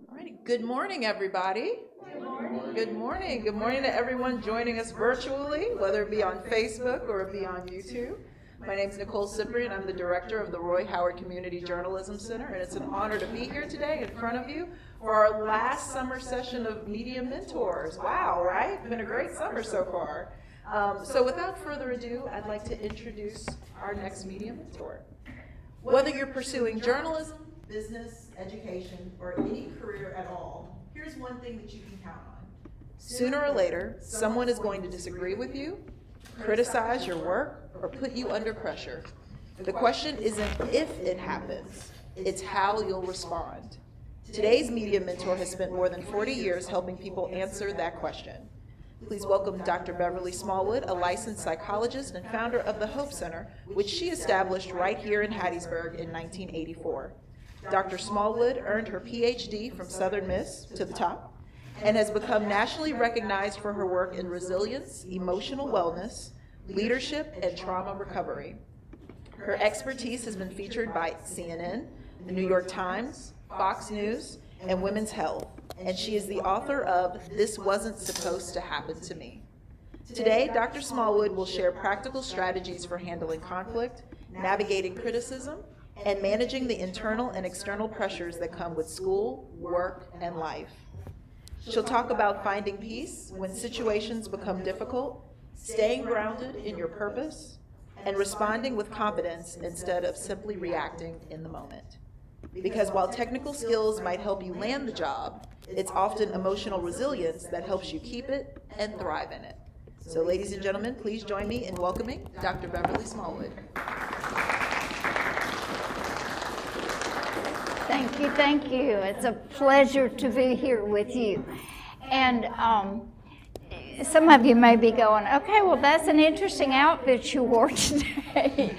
All right. Good morning, everybody. Good morning. Good morning. Good morning to everyone joining us virtually, whether it be on Facebook or it be on YouTube. My name is Nicole Cyprian. I'm the director of the Roy Howard Community Journalism Center, and it's an honor to be here today in front of you for our last summer session of Media Mentors. Wow, right? It's been a great summer so far. So without further ado, I'd like to introduce our next Media Mentor. Whether you're pursuing journalism, business, education, or any career at all, here's one thing that you can count on. Sooner or later, someone is going to disagree with you, criticize your work, or put you under pressure. The question isn't if it happens, it's how you'll respond. Today's media mentor has spent more than 40 years helping people answer that question. Please welcome Dr. Beverly Smallwood, a licensed psychologist and founder of the Hope Center, which she established right here in Hattiesburg in 1984. Dr. Smallwood earned her PhD from Southern Miss to the top and has become nationally recognized for her work in resilience, emotional wellness, leadership, and trauma recovery. Her expertise has been featured by CNN, the New York Times, Fox News, and Women's Health, and she is the author of This Wasn't Supposed to Happen to Me. Today, Dr. Smallwood will share practical strategies for handling conflict, navigating criticism, and managing the internal and external pressures that come with school, work, and life. She'll talk about finding peace when situations become difficult, staying grounded in your purpose, and responding with confidence instead of simply reacting in the moment. Because while technical skills might help you land the job, it's often emotional resilience that helps you keep it and thrive in it. So ladies and gentlemen, please join me in welcoming Dr. Beverly Smallwood. Thank you, thank you. It's a pleasure to be here with you. And some of you may be going, okay, well, that's an interesting outfit you wore today.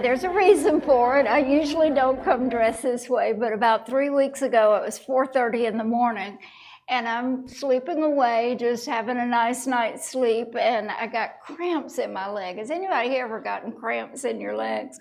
There's a reason for it. I usually don't come dressed this way, but about 3 weeks ago, it was 4:30 in the morning, and I'm sleeping away, just having a nice night's sleep, and I got cramps in my leg. Has anybody ever gotten cramps in your legs?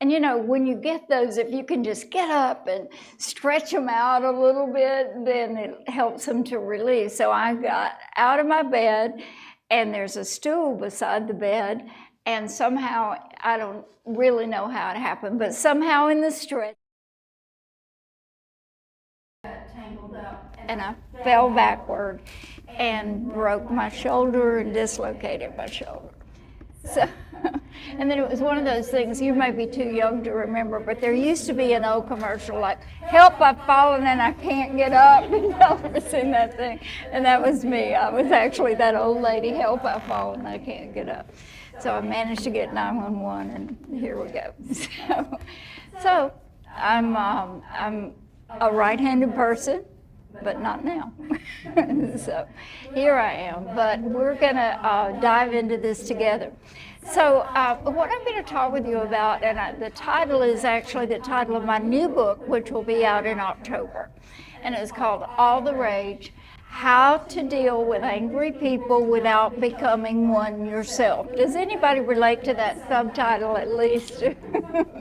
And you know, when you get those, if you can just get up and stretch them out a little bit, then it helps them to release. So I got out of my bed, and there's a stool beside the bed, and somehow, I don't really know how it happened, but somehow in the stretch, I got tangled up, and I fell backward and broke my shoulder and dislocated my shoulder. So, and then it was one of those things, you may be too young to remember, but there used to be an old commercial like, help, I've fallen and I can't get up. Y'all ever seen that thing? And that was me. I was actually that old lady, help, I've fallen and I can't get up. So I managed to get 911 and here we go. So I'm a right-handed person, but not now. So here I am, but we're gonna dive into this together. So what I'm going to talk with you about, and the title is actually the title of my new book, which will be out in October, and it's called All the Rage: How to Deal with Angry People Without Becoming One Yourself. Does anybody relate to that subtitle at least?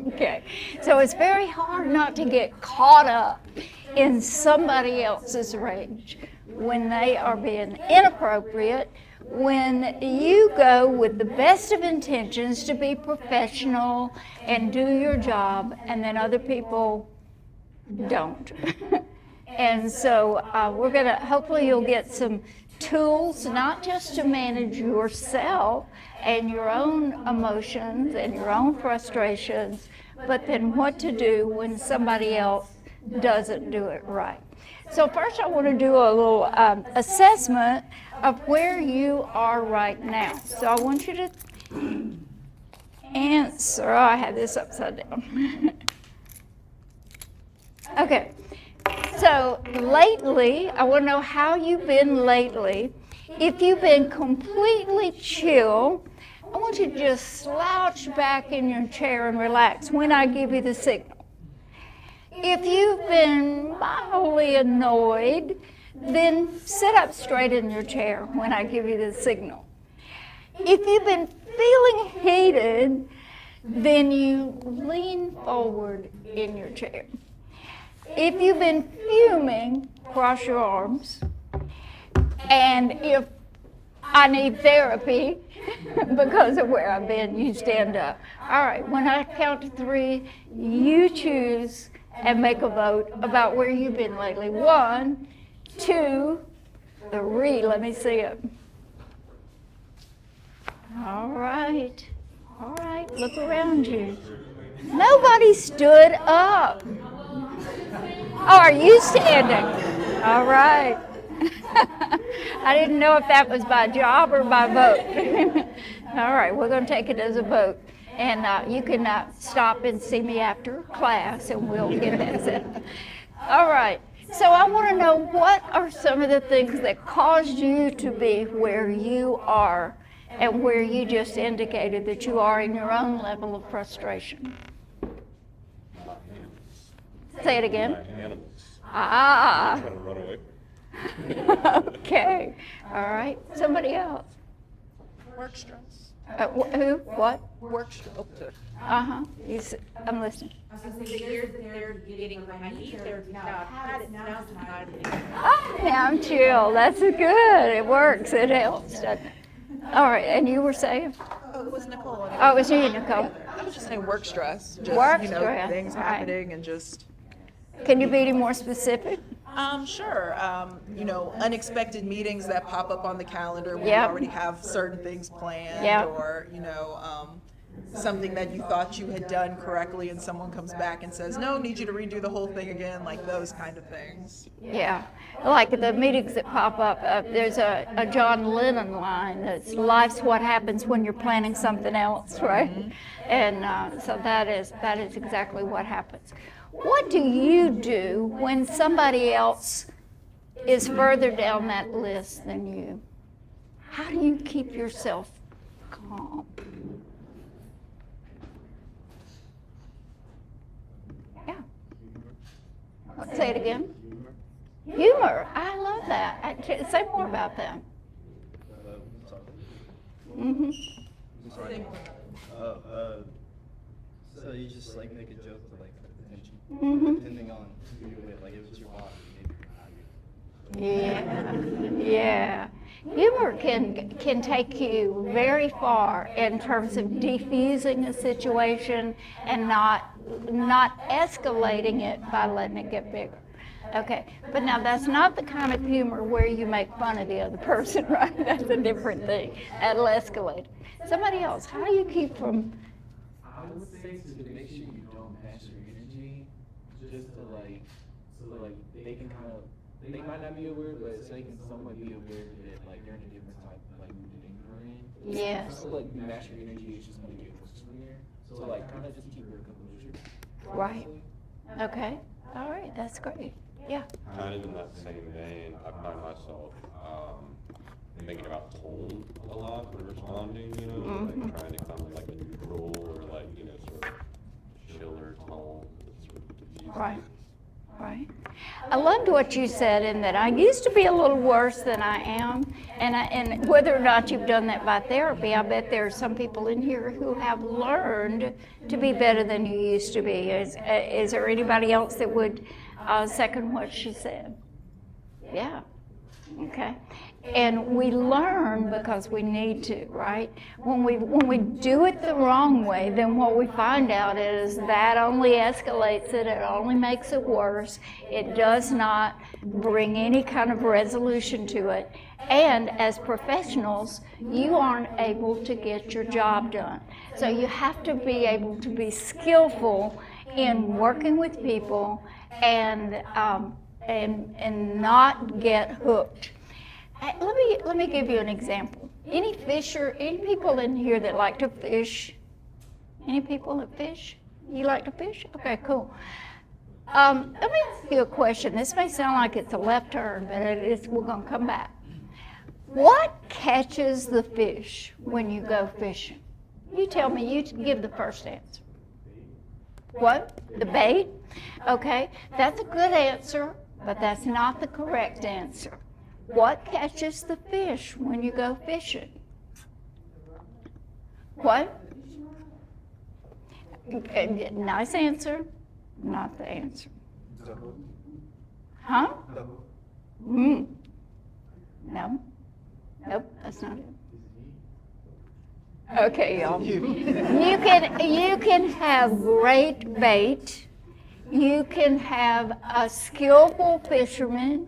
Okay, so it's very hard not to get caught up in somebody else's rage when they are being inappropriate, when you go with the best of intentions to be professional and do your job, and then other people don't. And so we're going to, hopefully you'll get some tools, not just to manage yourself and your own emotions and your own frustrations, but then what to do when somebody else doesn't do it right. So first I want to do a little assessment of where you are right now. So I want you to answer, oh, I had this upside down. Okay, so lately, I want to know how you've been lately. If you've been completely chill, I want you to just slouch back in your chair and relax when I give you the signal. If you've been mildly annoyed, then sit up straight in your chair when I give you the signal. If you've been feeling heated, then you lean forward in your chair. If you've been fuming, cross your arms. And if I need therapy because of where I've been, you stand up. All right, when I count to 3, you choose and make a vote about where you've been lately. 1, 2, 3. Let me see it. All right. All right, look around you. Nobody stood up. Oh, are you standing? All right. I didn't know if that was by job or by vote. All right, we're going to take it as a vote. And you can stop and see me after class, and we'll get that set. All right, so I want to know, what are some of the things that caused you to be where you are and where you just indicated that you are in your own level of frustration? Say it again. Ah. I'm trying to run away. Okay. All right. Somebody else. Work stress. Who? What? Work stress. Uh-huh. I'm listening. I was going to say, the years that they're getting behind, they're now had it, now it's not. Oh, now I'm chill. That's good. It works. It helps, doesn't it? All right. And you were saying? Oh, it was Nicole. Oh, it was you, Nicole. I was just saying work stress. Just, Work you know, stress, things right. happening and just. Can you be any more specific? Sure. You know, unexpected meetings that pop up on the calendar when Yep. you already have certain things planned, Yep. or you know, something that you thought you had done correctly, and someone comes back and says, "No, need you to redo the whole thing again," like those kind of things. Yeah, like the meetings that pop up. There's a John Lennon line that's "Life's what happens when you're planning something else," right? Mm-hmm. And so that is exactly what happens. What do you do when somebody else is further down that list than you? How do you keep yourself calm? Yeah. Say it again. Humor. I love that. Say more about that. Mm-hmm. So you just like make a joke to like attention, Mm-hmm. depending on who you're with. Like if it's your boss, maybe Yeah. Humor can take you very far in terms of defusing a situation and not escalating it by letting it get bigger. Okay, but now that's not the kind of humor where you make fun of the other person, right? That's a different thing. That'll escalate. Somebody else, how do you keep from? I would say to make sure you don't match your energy, just to so they can kind of, they might not be aware, but so they can somewhat be aware that like they're in a different type of like mood that you're in. Yes. So like you match your energy, it's just gonna get worse from there. So like kind of just keep your composure. Right. Okay. All right. That's great. Yeah. Kind of in that same vein, I find myself thinking about tone a lot when responding, you know, Mhm. like trying to come with like a neutral or like, you know, sort of chiller tone that sort of diffuses. Right. Right. I loved what you said in that I used to be a little worse than I am, and whether or not you've done that by therapy, I bet there are some people in here who have learned to be better than you used to be. Is there anybody else that would second what she said? Yeah. Okay. And we learn because we need to, right? When we do it the wrong way, then what we find out is that only escalates it, it only makes it worse. It does not bring any kind of resolution to it. And as professionals, you aren't able to get your job done. So you have to be able to be skillful in working with people and not get hooked. Let me give you an example. Any people in here that like to fish? Any people that fish? You like to fish? Okay, cool. Let me ask you a question. This may sound like it's a left turn, but we're going to come back. What catches the fish when you go fishing? You tell me, you give the first answer. What? The bait? Okay, that's a good answer, but that's not the correct answer. What catches the fish when you go fishing? What? Nice answer, not the answer. Huh? Mm. No. Nope, that's not it. Okay, y'all. You can have great bait. You can have a skillful fisherman.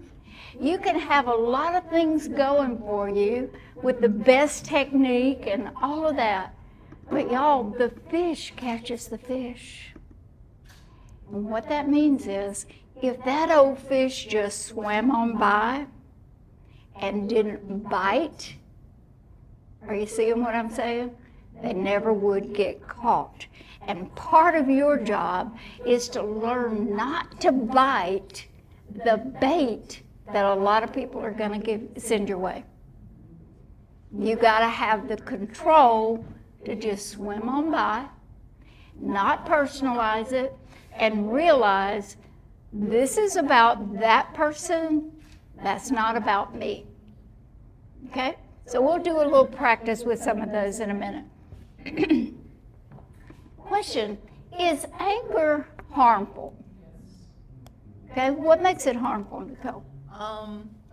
You can have a lot of things going for you with the best technique and all of that. But y'all, the fish catches the fish. And what that means is, if that old fish just swam on by and didn't bite, are you seeing what I'm saying? They never would get caught. And part of your job is to learn not to bite the bait that a lot of people are going to send your way. You got to have the control to just swim on by, not personalize it, and realize this is about that person, that's not about me. Okay? So we'll do a little practice with some of those in a minute. Question, is anger harmful? Okay, what makes it harmful, Nicole?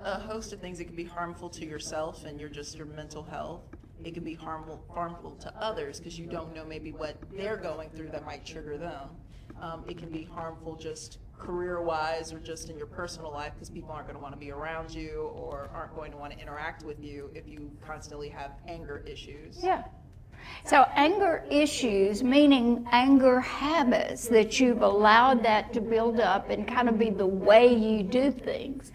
A host of things. It can be harmful to yourself and your mental health. It can be harmful to others because you don't know maybe what they're going through that might trigger them. It can be harmful just career-wise or just in your personal life because people aren't going to want to be around you or aren't going to want to interact with you if you constantly have anger issues. Yeah. So anger issues, meaning anger habits that you've allowed that to build up and kind of be the way you do things.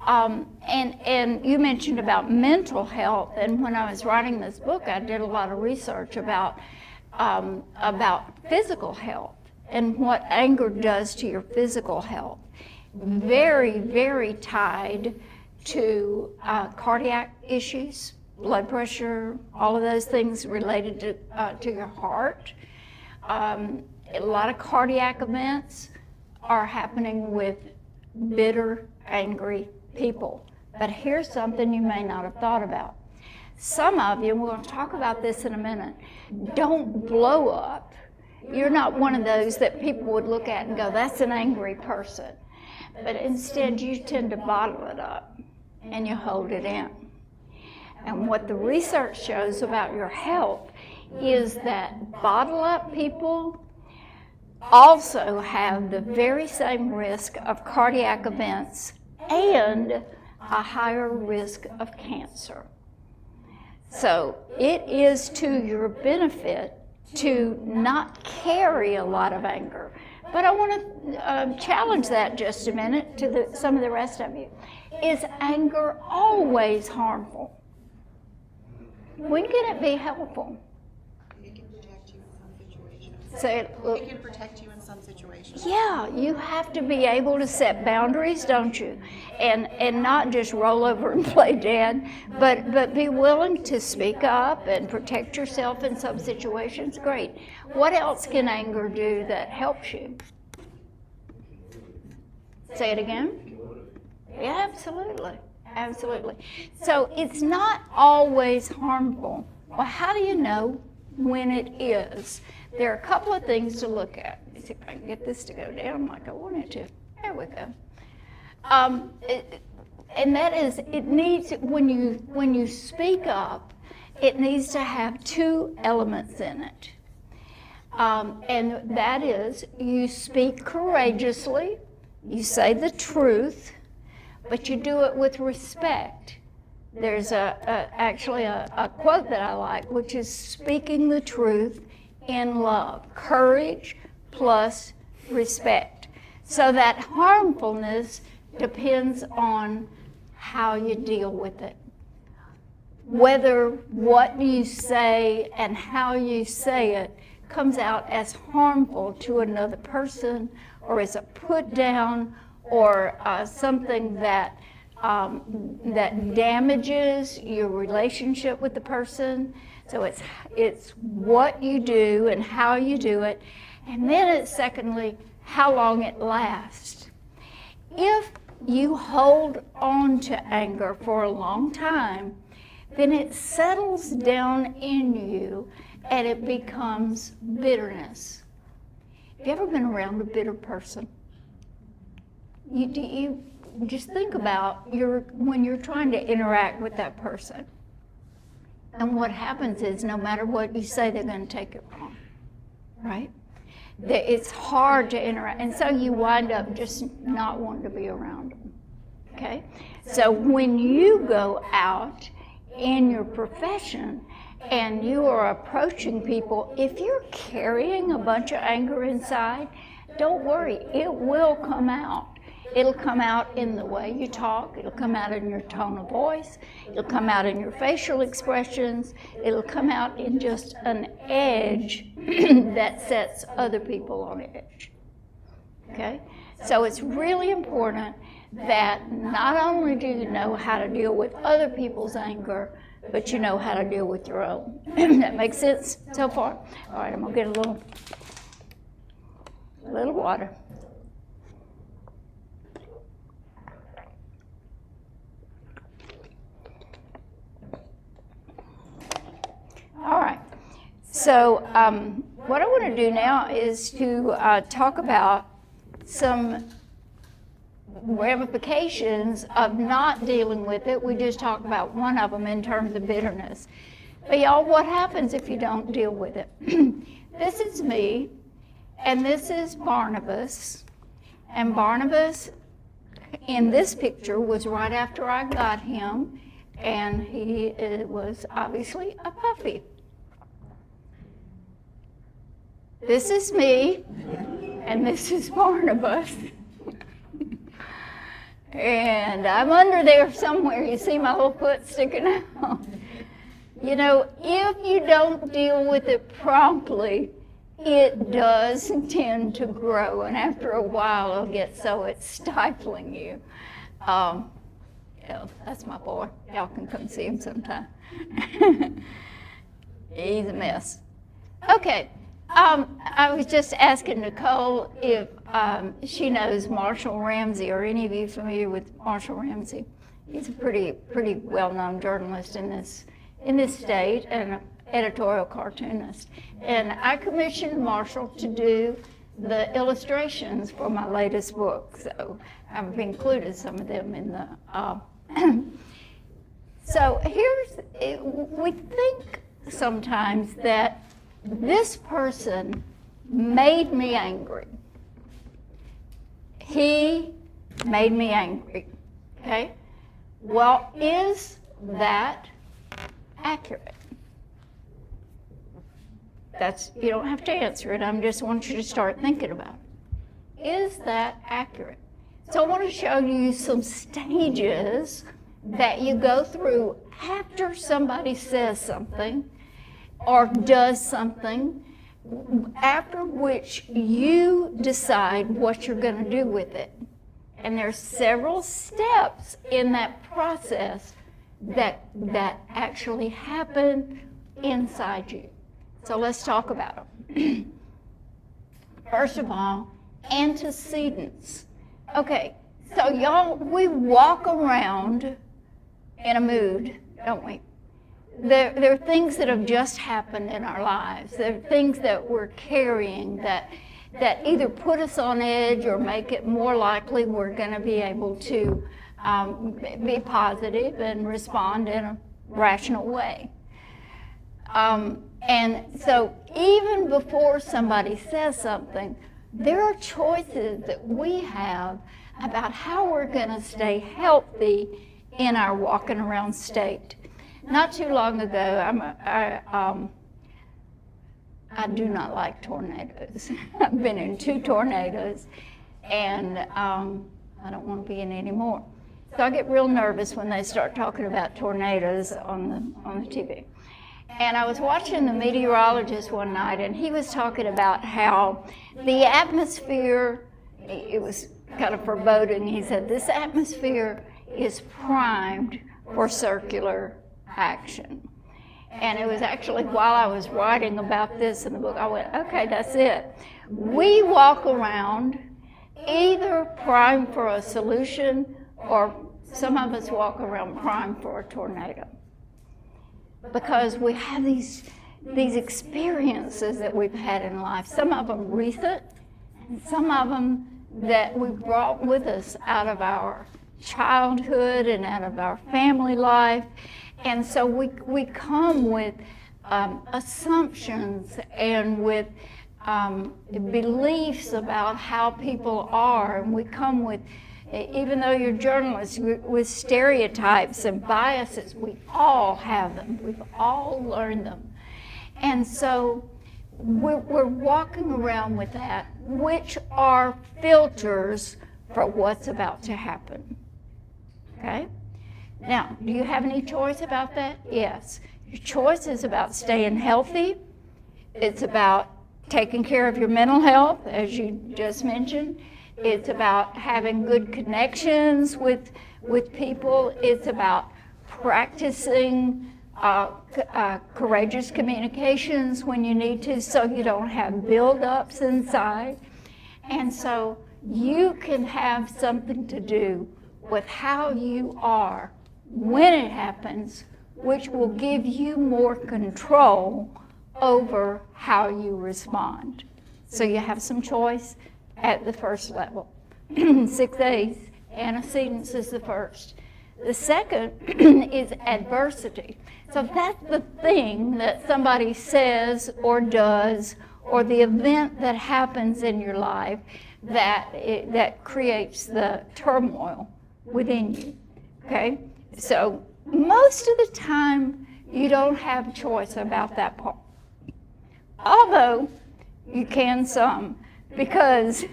And you mentioned about mental health, and when I was writing this book, I did a lot of research about physical health and what anger does to your physical health. Very, very tied to cardiac issues, blood pressure, all of those things related to your heart. A lot of cardiac events are happening with bitter, angry people. But here's something you may not have thought about. Some of you, and we're going to talk about this in a minute, don't blow up. You're not one of those that people would look at and go, that's an angry person. But instead, you tend to bottle it up and you hold it in. And what the research shows about your health is that bottle up people also have the very same risk of cardiac events and a higher risk of cancer. So it is to your benefit to not carry a lot of anger. But I want to challenge that just a minute to some of the rest of you. Is anger always harmful? When can it be helpful? It can protect you in some situations. Say it. It can protect you in some situations. Yeah, you have to be able to set boundaries, don't you? And not just roll over and play dead, but be willing to speak up and protect yourself in some situations. Great. What else can anger do that helps you? Say it again. Yeah, absolutely. Absolutely. So it's not always harmful. Well, how do you know when it is? There are a couple of things to look at. Let me see if I can get this to go down like I want it to. There we go. And that is, it needs, when you speak up, it needs to have two elements in it. And that is, you speak courageously, you say the truth, but you do it with respect. There's actually a quote that I like, which is speaking the truth in love. Courage plus respect. So that harmfulness depends on how you deal with it. Whether what you say and how you say it comes out as harmful to another person or as a put down or something that damages your relationship with the person. So it's what you do and how you do it. And then it's secondly, how long it lasts. If you hold on to anger for a long time, then it settles down in you and it becomes bitterness. Have you ever been around a bitter person? you just think about when you're trying to interact with that person. And what happens is no matter what you say, they're going to take it wrong, right? It's hard to interact, and so you wind up just not wanting to be around them, okay? So when you go out in your profession and you are approaching people, if you're carrying a bunch of anger inside, don't worry, it will come out. It'll come out in the way you talk, it'll come out in your tone of voice, it'll come out in your facial expressions, it'll come out in just an edge that sets other people on edge, okay? So it's really important that not only do you know how to deal with other people's anger, but you know how to deal with your own. That makes sense so far? All right, I'm gonna get a little water. All right, so what I want to do now is to talk about some ramifications of not dealing with it. We just talked about one of them in terms of bitterness. But y'all, what happens if you don't deal with it? This is me, and this is Barnabas. And Barnabas, in this picture, was right after I got him, and he was obviously a puppy. This is me, and this is Barnabas. And I'm under there somewhere. You see my little foot sticking out. You know, if you don't deal with it promptly, it does tend to grow. And after a while, it'll get so it's stifling you. Yeah, that's my boy. Y'all can come see him sometime. He's a mess. Okay. I was just asking Nicole if she knows Marshall Ramsey. Are any of you familiar with Marshall Ramsey? He's a pretty well-known journalist in this state and an editorial cartoonist. And I commissioned Marshall to do the illustrations for my latest book. So I've included some of them in the. So we think sometimes that this person made me angry. He made me angry, okay? Well, is that accurate? You don't have to answer it, I just want you to start thinking about it. Is that accurate? So I want to show you some stages that you go through after somebody says something or does something, after which you decide what you're going to do with it. And there's several steps in that process that actually happen inside you. So let's talk about them. First of all, antecedents. Okay, so y'all, we walk around in a mood, don't we? There are things that have just happened in our lives. There are things that we're carrying that either put us on edge or make it more likely we're going to be able to be positive and respond in a rational way. And so even before somebody says something, there are choices that we have about how we're going to stay healthy in our walking around state. Not too long ago, I do not like tornadoes. I've been in 2 tornadoes, and I don't want to be in any more. So I get real nervous when they start talking about tornadoes on the TV. And I was watching the meteorologist one night, and he was talking about how the atmosphere, it was kind of foreboding. He said, this atmosphere is primed for circular action. And it was actually while I was writing about this in the book, I went, okay, that's it. We walk around either primed for a solution, or some of us walk around primed for a tornado. Because we have these experiences that we've had in life, some of them recent, and some of them that we brought with us out of our childhood and out of our family life. And so we come with assumptions and with beliefs about how people are, and we come with, even though you're journalists, with stereotypes and biases. We all have them. We've all learned them. And so we're walking around with that, which are filters for what's about to happen. Okay? Now, do you have any choice about that? Yes. Your choice is about staying healthy. It's about taking care of your mental health, as you just mentioned. It's about having good connections with people. It's about practicing courageous communications when you need to, so you don't have buildups inside. And so you can have something to do with how you are when it happens, which will give you more control over how you respond. So you have some choice at the first level. 6 A's, antecedents is the first. The second is adversity. So that's the thing that somebody says or does, or the event that happens in your life that creates the turmoil within you. Okay? So most of the time, you don't have choice about that part. Although you can some, because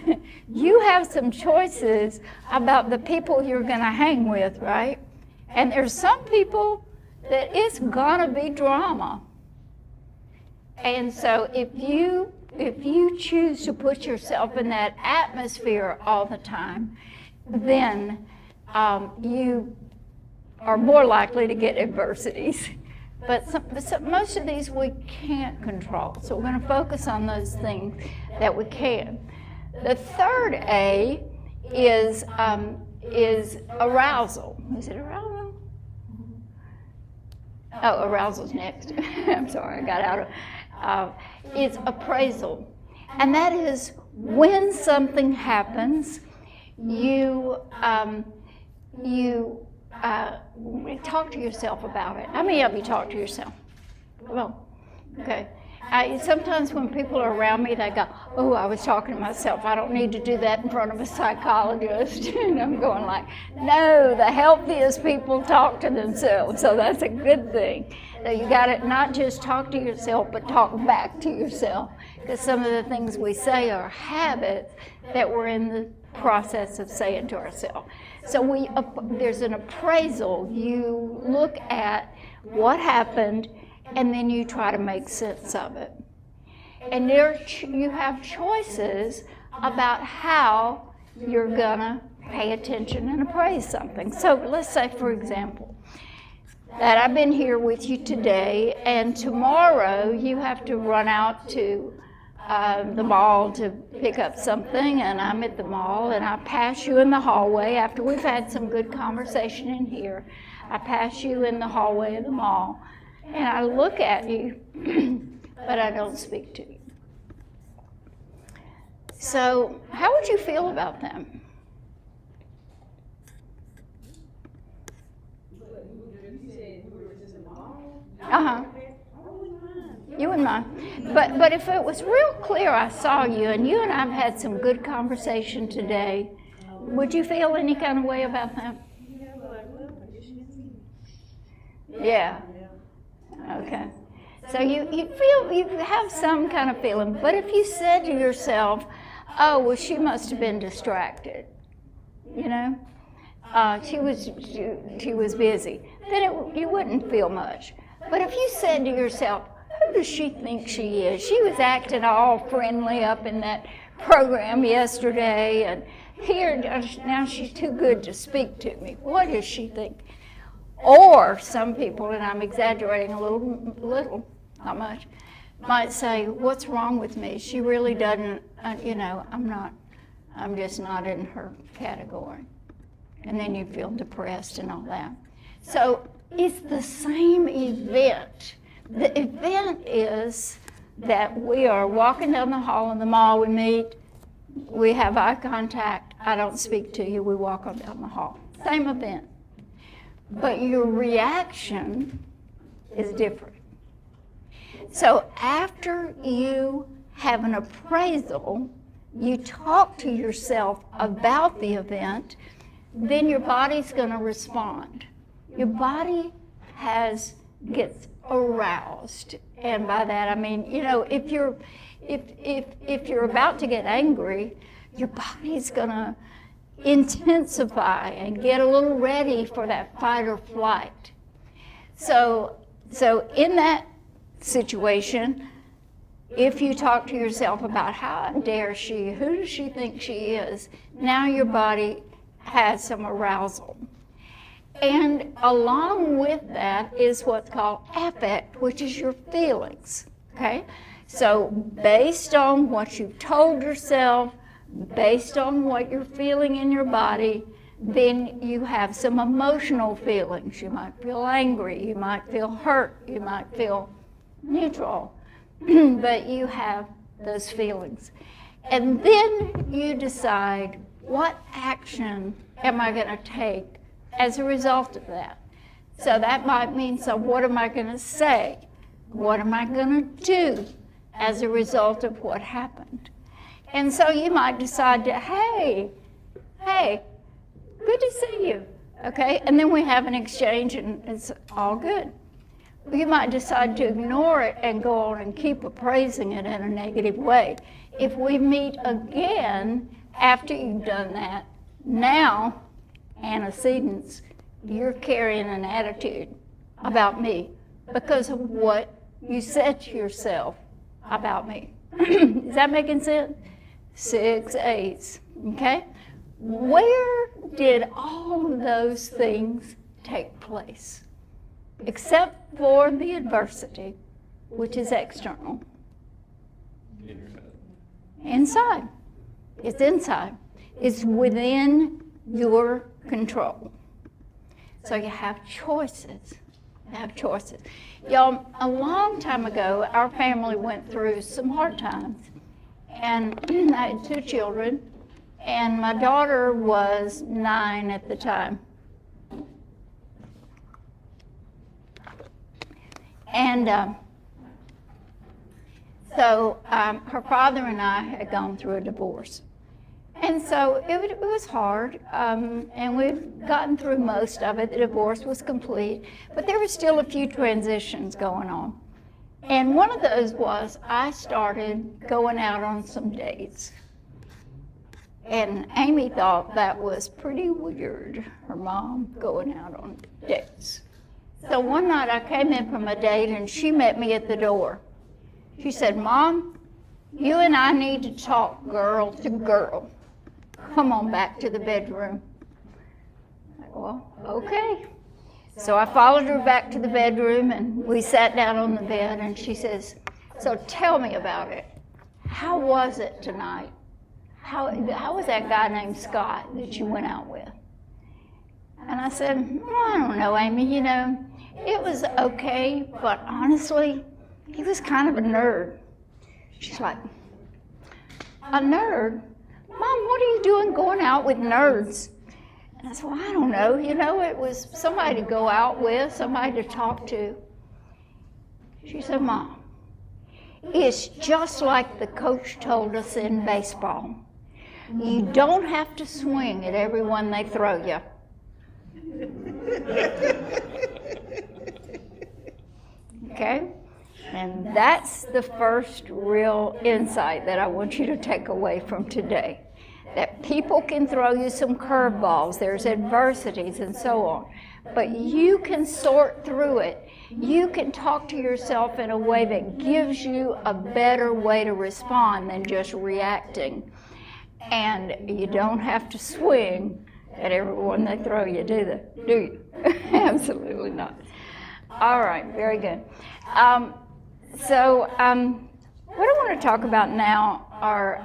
you have some choices about the people you're going to hang with, right? And there's some people that it's going to be drama. And so if you choose to put yourself in that atmosphere all the time, then you are more likely to get adversities. But most of these we can't control. So we're going to focus on those things that we can. The third A is arousal. Is it arousal? Oh, arousal's next. I'm sorry, I got out of. It's appraisal, and that is when something happens, you talk to yourself about it. How many of you talk to yourself? Well, okay. Sometimes when people are around me, they go, "Oh, I was talking to myself. I don't need to do that in front of a psychologist." And I'm going like, "No, the healthiest people talk to themselves, so that's a good thing." So you got to not just talk to yourself, but talk back to yourself, because some of the things we say are habits that we're in the process of saying to ourselves. So there's an appraisal. You look at what happened, and then you try to make sense of it. And you have choices about how you're going to pay attention and appraise something. So let's say, for example, that I've been here with you today, and tomorrow you have to run out to the mall to pick up something, and I'm at the mall, and I pass you in the hallway after we've had some good conversation in here. I pass you in the hallway of the mall, and I look at you, but I don't speak to you. So how would you feel about that? Uh-huh. You wouldn't mind. But if it was real clear I saw you, and you and I have had some good conversation today, would you feel any kind of way about that? Yeah. Okay. So you have some kind of feeling. But if you said to yourself, "Oh, well, she must have been distracted," you know, she was busy, then you wouldn't feel much. But if you said to yourself, "Who does she think she is? She was acting all friendly up in that program yesterday, and here now she's too good to speak to me. What does she think?" Or some people, and I'm exaggerating a little, not much, might say, "What's wrong with me? She really doesn't, I'm just not in her category." And then you feel depressed and all that. So it's the same event. The event is that we are walking down the hall in the mall, we meet, We have eye contact. I don't speak to you. We walk on down the hall. Same event. But your reaction is different. So after you have an appraisal, you talk to yourself about the event, then your body's going to respond. Your body gets aroused, and by that I mean, if you're about to get angry, your body's going to intensify and get a little ready for that fight or flight. So in that situation, if you talk to yourself about how dare she, who does she think she is, now your body has some arousal. And along with that is what's called affect, which is your feelings, okay? So based on what you've told yourself, based on what you're feeling in your body, then you have some emotional feelings. You might feel angry, you might feel hurt, you might feel neutral, but you have those feelings. And then you decide, what action am I going to take as a result of that? So that might mean, so what am I going to say? What am I going to do as a result of what happened? And so you might decide to, hey, good to see you, okay? And then we have an exchange and it's all good. You might decide to ignore it and go on and keep appraising it in a negative way. If we meet again after you've done that, now, antecedents, you're carrying an attitude about me because of what you said to yourself about me. Is that making sense? 6 8s, okay? Where did all of those things take place? Except for the adversity, which is external. Inside. It's inside. It's within your control. So you have choices. You have choices. Y'all, a long time ago, our family went through some hard times. And I had 2 children, and my daughter was 9 at the time. And so her father and I had gone through a divorce. And so it was hard, and we've gotten through most of it. The divorce was complete, but there were still a few transitions going on. And one of those was I started going out on some dates. And Amy thought that was pretty weird, her mom going out on dates. So one night I came in from a date and she met me at the door. She said, "Mom, you and I need to talk girl to girl. Come on back to the bedroom." I go, "Well, okay." So I followed her back to the bedroom and we sat down on the bed and she says, "So tell me about it. How was it tonight? How was that guy named Scott that you went out with?" And I said, "I don't know, Amy, it was okay, but honestly, he was kind of a nerd." She's like, "A nerd? Mom, what are you doing going out with nerds?" And I said, "Well, I don't know. It was somebody to go out with, somebody to talk to." She said, "Mom, it's just like the coach told us in baseball. You don't have to swing at everyone they throw you." Okay? And that's the first real insight that I want you to take away from today. That people can throw you some curveballs, there's adversities and so on. But you can sort through it. You can talk to yourself in a way that gives you a better way to respond than just reacting. And you don't have to swing at everyone they throw you, do you? Absolutely not. All right, very good. What I want to talk about now are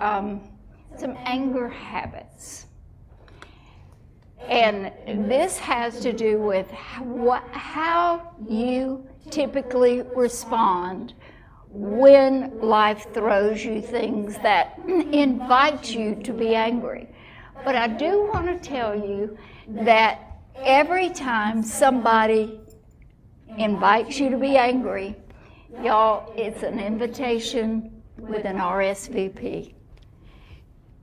some anger habits. And this has to do with how you typically respond when life throws you things that invite you to be angry. But I do want to tell you that every time somebody invites you to be angry, y'all, it's an invitation with an RSVP.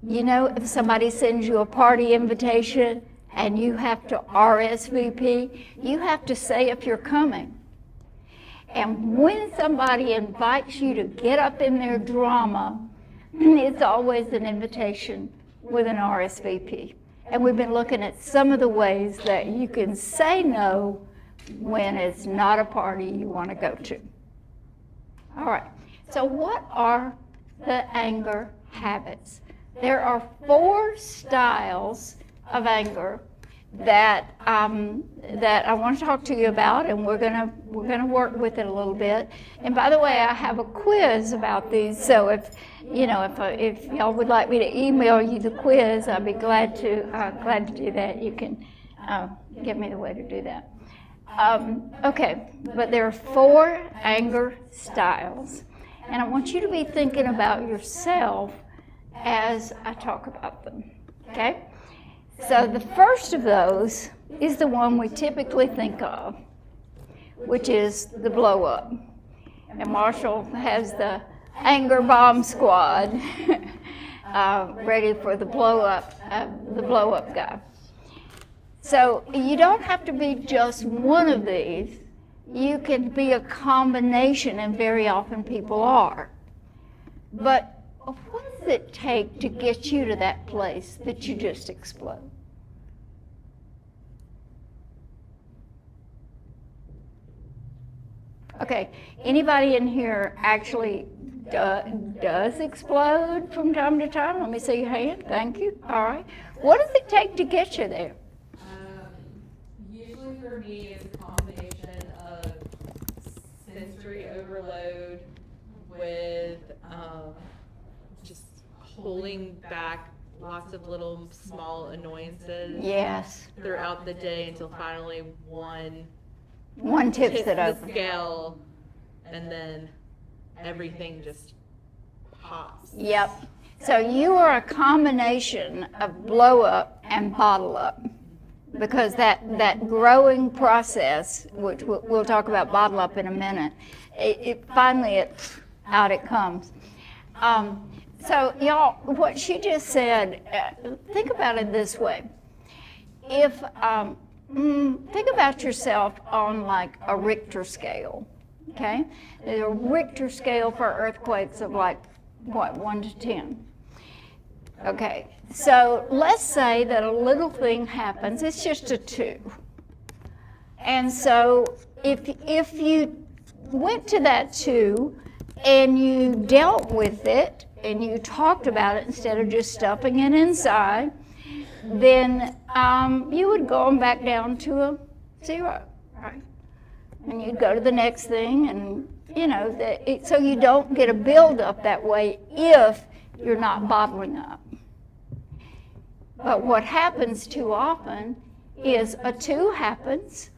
You know, if somebody sends you a party invitation and you have to RSVP, you have to say if you're coming. And when somebody invites you to get up in their drama, it's always an invitation with an RSVP. And we've been looking at some of the ways that you can say no when it's not a party you want to go to. All right, so what are the anger habits? There are 4 styles of anger that I want to talk to you about, and we're gonna work with it a little bit. And by the way, I have a quiz about these, so if y'all would like me to email you the quiz, I'd be glad to do that. You can give me the way to do that. Okay, but there are 4 anger styles, and I want you to be thinking about yourself as I talk about them. Okay? So the first of those is the one we typically think of, which is the blow up. And Marshall has the anger bomb squad ready for the blow up guy. So you don't have to be just one of these. You can be a combination, and very often people are. But what does it take to get you to that place that you just explode? Okay, anybody in here actually does explode from time to time? Let me see your hand. Thank you. All right. What does it take to get you there? Usually for me, it's a combination of sensory overload with just holding back lots of little small annoyances Yes. throughout the day until finally one tips hits it the over. scale, and then everything just pops. Yep. So you are a combination of blow up and bottle up, because that growing process, which we'll talk about bottle up in a minute, out it comes. So y'all, what she just said, think about it this way. If think about yourself on like a Richter scale, okay? There's a Richter scale for earthquakes of like, what, 1 to 10? Okay, so let's say that a little thing happens, it's just a 2. And so if you went to that 2 and you dealt with it and you talked about it instead of just stuffing it inside, then you would go on back down to a 0, right? And you'd go to the next thing, and so you don't get a buildup that way if you're not bottling up. But what happens too often is a 2 happens,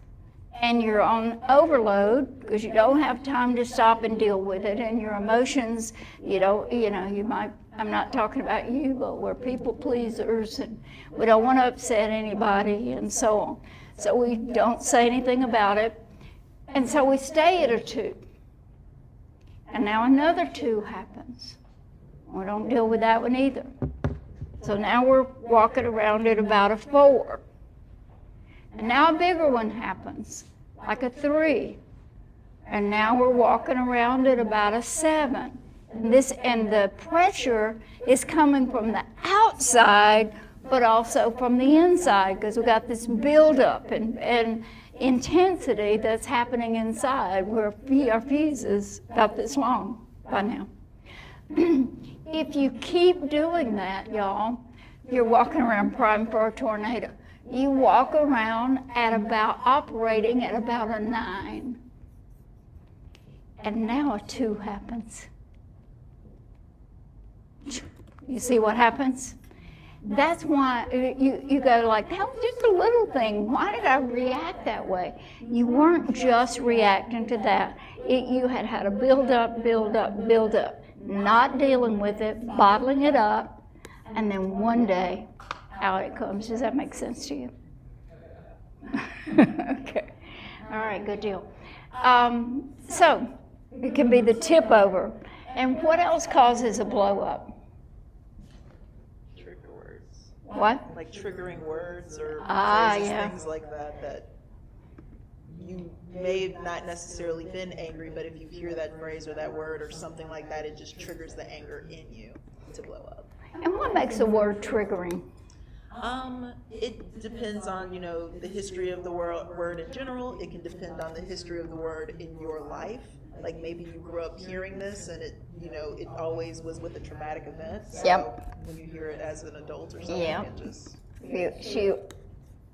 and you're on overload because you don't have time to stop and deal with it, and your emotions, you might, I'm not talking about you, but we're people pleasers, and we don't want to upset anybody, and so on. So we don't say anything about it, and so we stay at a 2. And now another 2 happens. We don't deal with that one either. So now we're walking around at about a 4. And now a bigger one happens, like a 3. And now we're walking around at about a 7. And the pressure is coming from the outside, but also from the inside, because we've got this buildup and intensity that's happening inside, where our fuse is about this long by now. If you keep doing that, y'all, you're walking around primed for a tornado. You walk around operating at about a 9. And now a 2 happens. You see what happens? That's why you go like, that was just a little thing. Why did I react that way? You weren't just reacting to that. You had a build up, not dealing with it, bottling it up, and then one day out it comes. Does that make sense to you? Okay. All right, good deal. So it can be the tip over. And what else causes a blow up? Trigger words. What? Like triggering words or phrases, yeah. things like that, that you may have not necessarily been angry, but if you hear that phrase or that word or something like that, it just triggers the anger in you to blow up. And what makes a word triggering? It depends on, the history of the word in general. It can depend on the history of the word in your life. Like maybe you grew up hearing this and it always was with a traumatic event. So Yep. when you hear it as an adult or something, Yep. it just...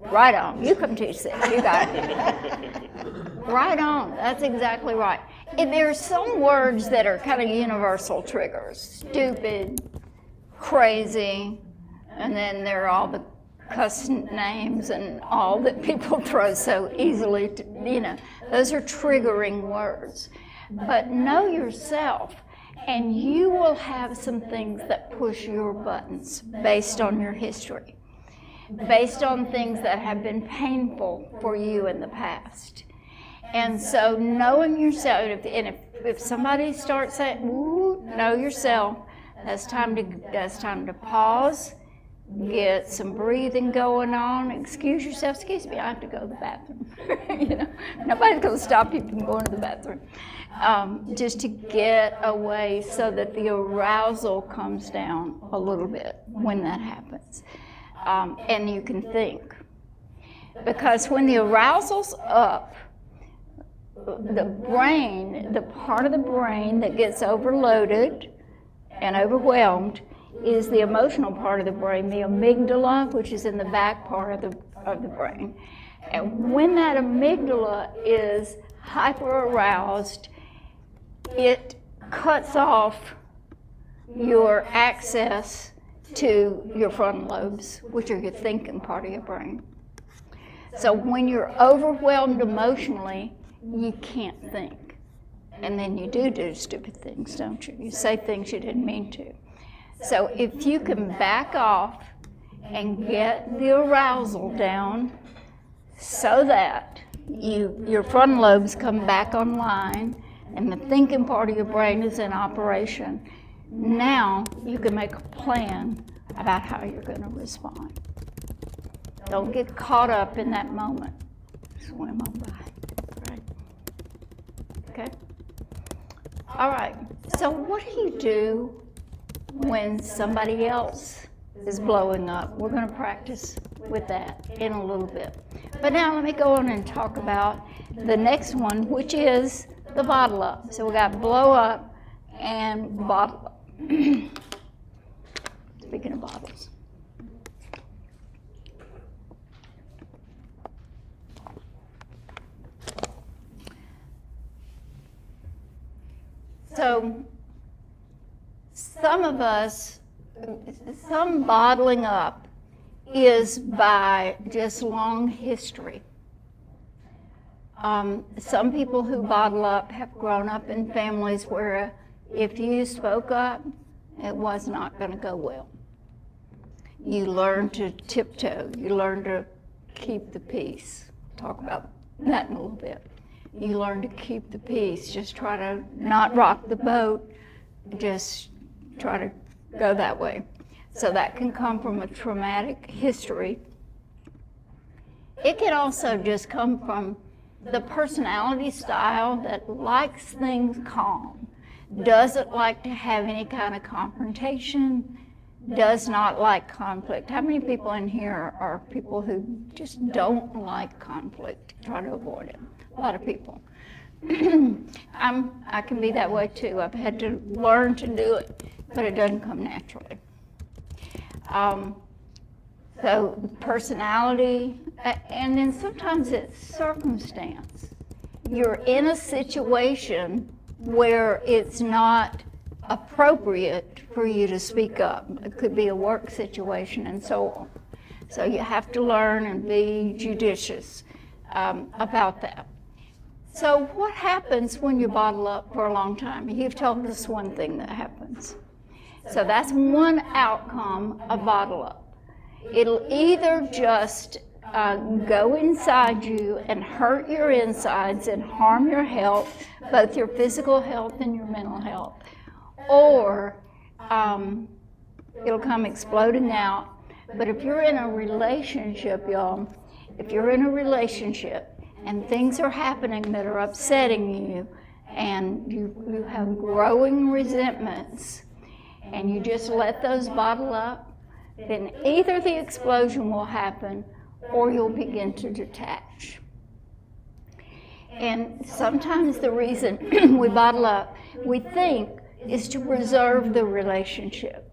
Right on. You come teach this. You got it. Right on. That's exactly right. And there's some words that are kind of universal triggers. Stupid, crazy, and then there are all the cuss names and all that people throw so easily. Those are triggering words. But know yourself, and you will have some things that push your buttons based on your history, based on things that have been painful for you in the past. And so knowing yourself, if somebody starts saying, ooh, know yourself, that's time to pause, get some breathing going on, excuse yourself, excuse me, I have to go to the bathroom. Nobody's going to stop you from going to the bathroom. Just to get away so that the arousal comes down a little bit when that happens. And you can think. Because when the arousal's up, the brain, the part of the brain that gets overloaded and overwhelmed is the emotional part of the brain, the amygdala, which is in the back part of the brain. And when that amygdala is hyper-aroused, it cuts off your access to your frontal lobes, which are your thinking part of your brain. So when you're overwhelmed emotionally, you can't think. And then you do stupid things, don't you? You say things you didn't mean to. So if you can back off and get the arousal down so that your frontal lobes come back online and the thinking part of your brain is in operation, now you can make a plan about how you're going to respond. Don't get caught up in that moment. Swim on by, right? Okay? All right, so what do you do when somebody else is blowing up? We're going to practice with that in a little bit. But now let me go on and talk about the next one, which is the bottle up. So we got blow up and bottle up. Speaking of bottles. So some of us, some bottling up is by just long history. Some people who bottle up have grown up in families where if you spoke up, it was not going to go well. You learn to tiptoe. You learn to keep the peace. Talk about that in a little bit. You learn to keep the peace. Just try to not rock the boat. Just try to go that way. So that can come from a traumatic history. It can also just come from the personality style that likes things calm, doesn't like to have any kind of confrontation, does not like conflict. How many people in here are people who just don't like conflict, try to avoid it? A lot of people. I can be that way too. I've had to learn to do it, but it doesn't come naturally. So personality, and then sometimes it's circumstance. You're in a situation where it's not appropriate for you to speak up. It could be a work situation and so on. So you have to learn and be judicious about that. So what happens when you bottle up for a long time? You've told us one thing that happens. So that's one outcome of bottle up. It'll either just go inside you and hurt your insides and harm your health, both your physical health and your mental health, or it'll come exploding out. But if you're in a relationship, y'all, if you're in a relationship and things are happening that are upsetting you and you have growing resentments and you just let those bottle up, then either the explosion will happen or you'll begin to detach. And sometimes the reason we bottle up, we think, is to preserve the relationship.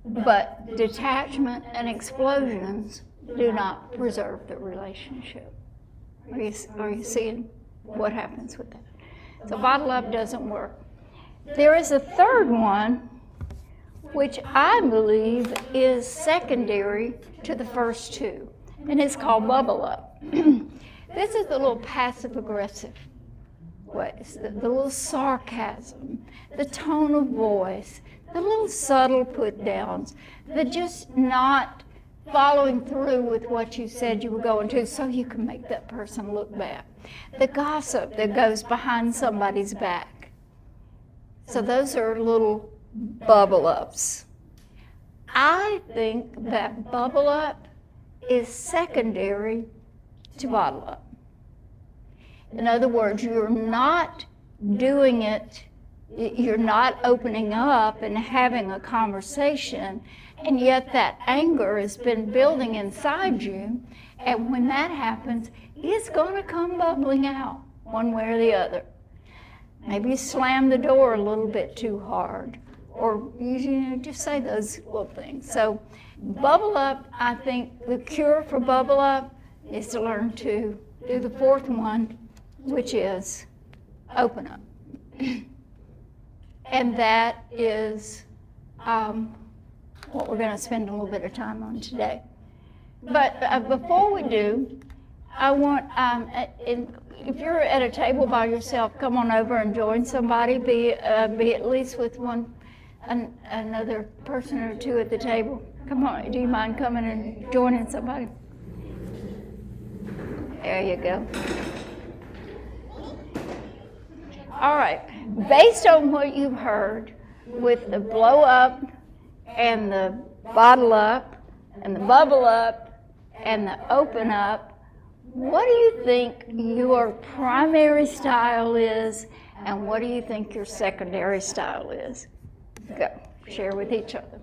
But detachment and explosions do not preserve the relationship. Are you seeing what happens with that? So bottle up doesn't work. There is a third one, which I believe is secondary to the first two, and it's called bubble up. This is the little passive-aggressive ways, the little sarcasm, the tone of voice, the little subtle put-downs, the just not following through with what you said you were going to so you can make that person look bad, the gossip that goes behind somebody's back. So those are little bubble ups. I think that bubble up is secondary to bottle up. In other words, you're not doing it, you're not opening up and having a conversation, and yet that anger has been building inside you, and when that happens, it's going to come bubbling out one way or the other. Maybe you slam the door a little bit too hard, or you just say those little things. So bubble up, I think the cure for bubble up is to learn to do the fourth one, which is open up. And that is what we're going to spend a little bit of time on today. But before we do, I want, if you're at a table by yourself, come on over and join somebody, be at least with another person or two at the table. Come on, do you mind coming and joining somebody? There you go. All right, based on what you've heard with the blow up and the bottle up and the bubble up and the open up, what do you think your primary style is and what do you think your secondary style is? Go, share with each other.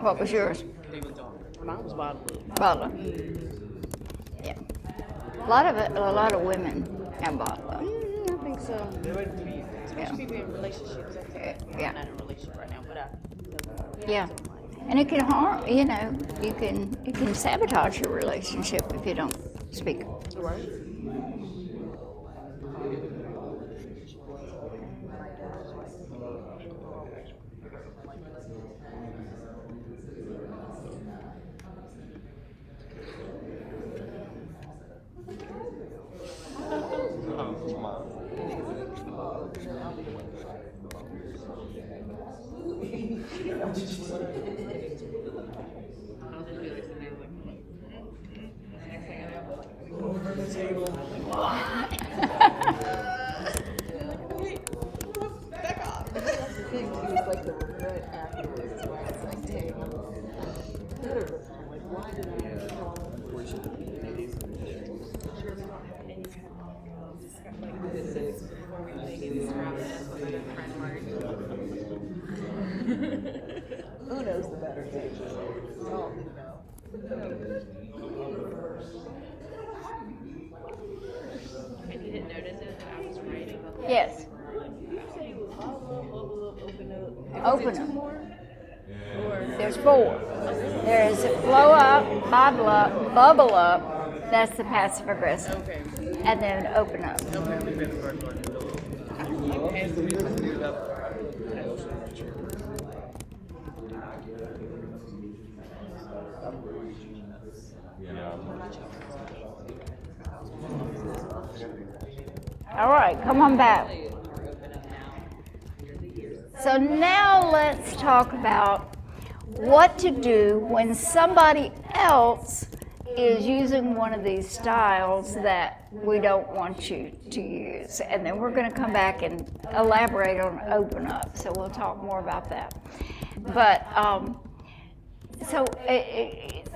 What was yours? Mine was bottled. Bottle. Yeah. A lot of women have bottle. I think so. Especially people in relationships. Yeah. I'm not in a relationship right now, but Yeah. And it can harm, you can sabotage your relationship if you don't speak. Right. Back off. The thing too is like the regret afterwards, where it's like, dang, like, why did Who knows the better thing? Oh, And you didn't notice it that I was writing? Yes. Open them. There's 4. There's flow up, bubble up. That's the passive aggressive. Okay. And then open up. All right, come on back. So now let's talk about what to do when somebody else is using one of these styles that we don't want you to use. And then we're going to come back and elaborate on open up. So we'll talk more about that. But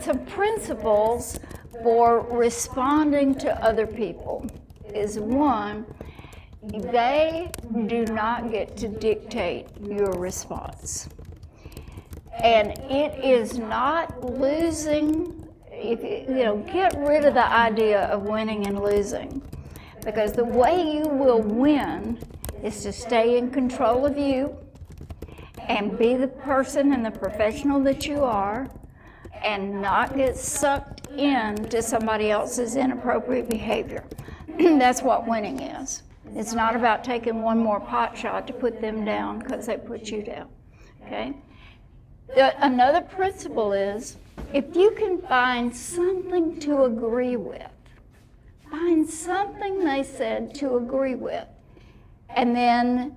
some principles for responding to other people is 1, they do not get to dictate your response. And it is not losing, get rid of the idea of winning and losing. Because the way you will win is to stay in control of you and be the person and the professional that you are and not get sucked into somebody else's inappropriate behavior. That's what winning is. It's not about taking one more pot shot to put them down because they put you down, okay? Another principle is, if you can find something to agree with, find something they said to agree with, and then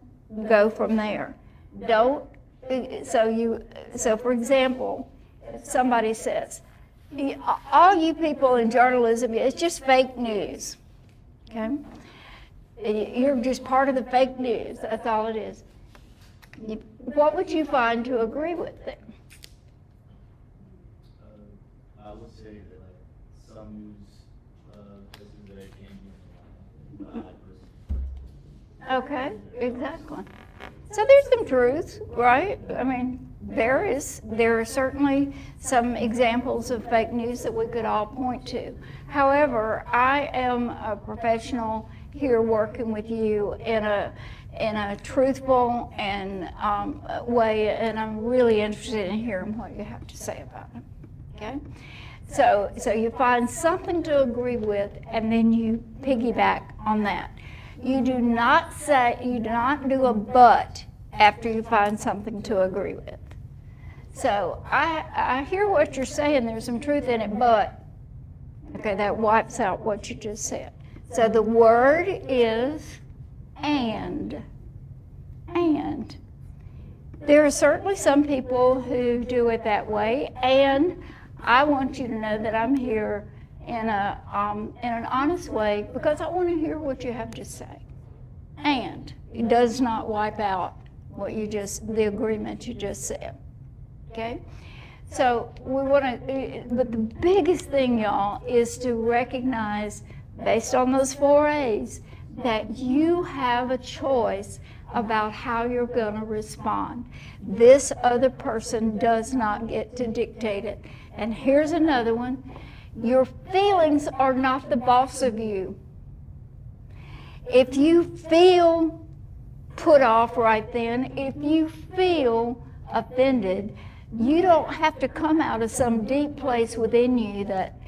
go from there. So for example, if somebody says, all you people in journalism, it's just fake news, okay? You're just part of the fake news. That's all it is. What would you find to agree with there? I would say that like some news places that I can't use. Okay, exactly. So there's some truth, right? I mean, there are certainly some examples of fake news that we could all point to. However, I am a professional here working with you in a truthful and way, and I'm really interested in hearing what you have to say about it. Okay, so you find something to agree with, and then you piggyback on that. You do not do a but after you find something to agree with. So I hear what you're saying. There's some truth in it, but okay, that wipes out what you just said. So the word is and. There are certainly some people who do it that way, and I want you to know that I'm here in an honest way because I want to hear what you have to say. And it does not wipe out the agreement you just said. Okay? So but the biggest thing, y'all, is to recognize, based on those 4 A's, that you have a choice about how you're going to respond. This other person does not get to dictate it. And here's another one. Your feelings are not the boss of you. If you feel put off right then, if you feel offended, you don't have to come out of some deep place within you that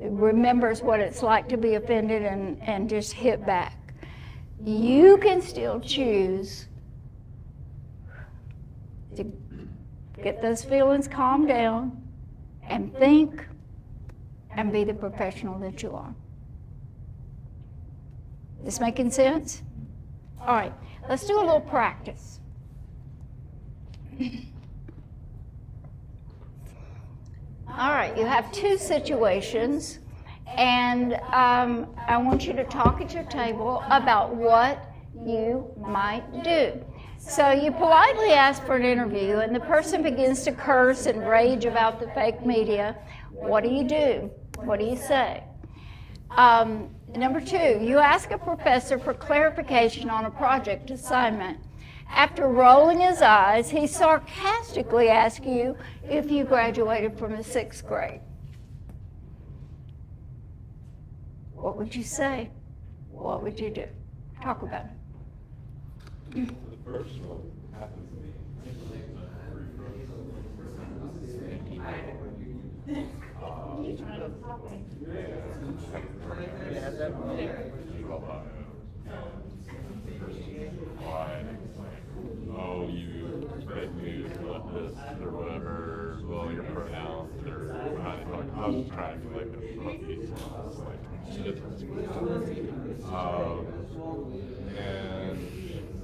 remembers what it's like to be offended and just hit back. You can still choose to get those feelings calmed down and think and be the professional that you are. This making sense? All right, let's do a little practice. All right, you have two situations, and I want you to talk at your table about what you might do. So you politely ask for an interview, and the person begins to curse and rage about the fake media. What do you do? What do you say? Number two, you ask a professor for clarification on a project assignment. After rolling his eyes, he sarcastically asks you if you graduated from the 6th grade. What would you say? What would you do? Talk about it. The first one happens to me. Oh, you expect me to let this or whatever, well, your pronouns or I was trying to like a puppy, and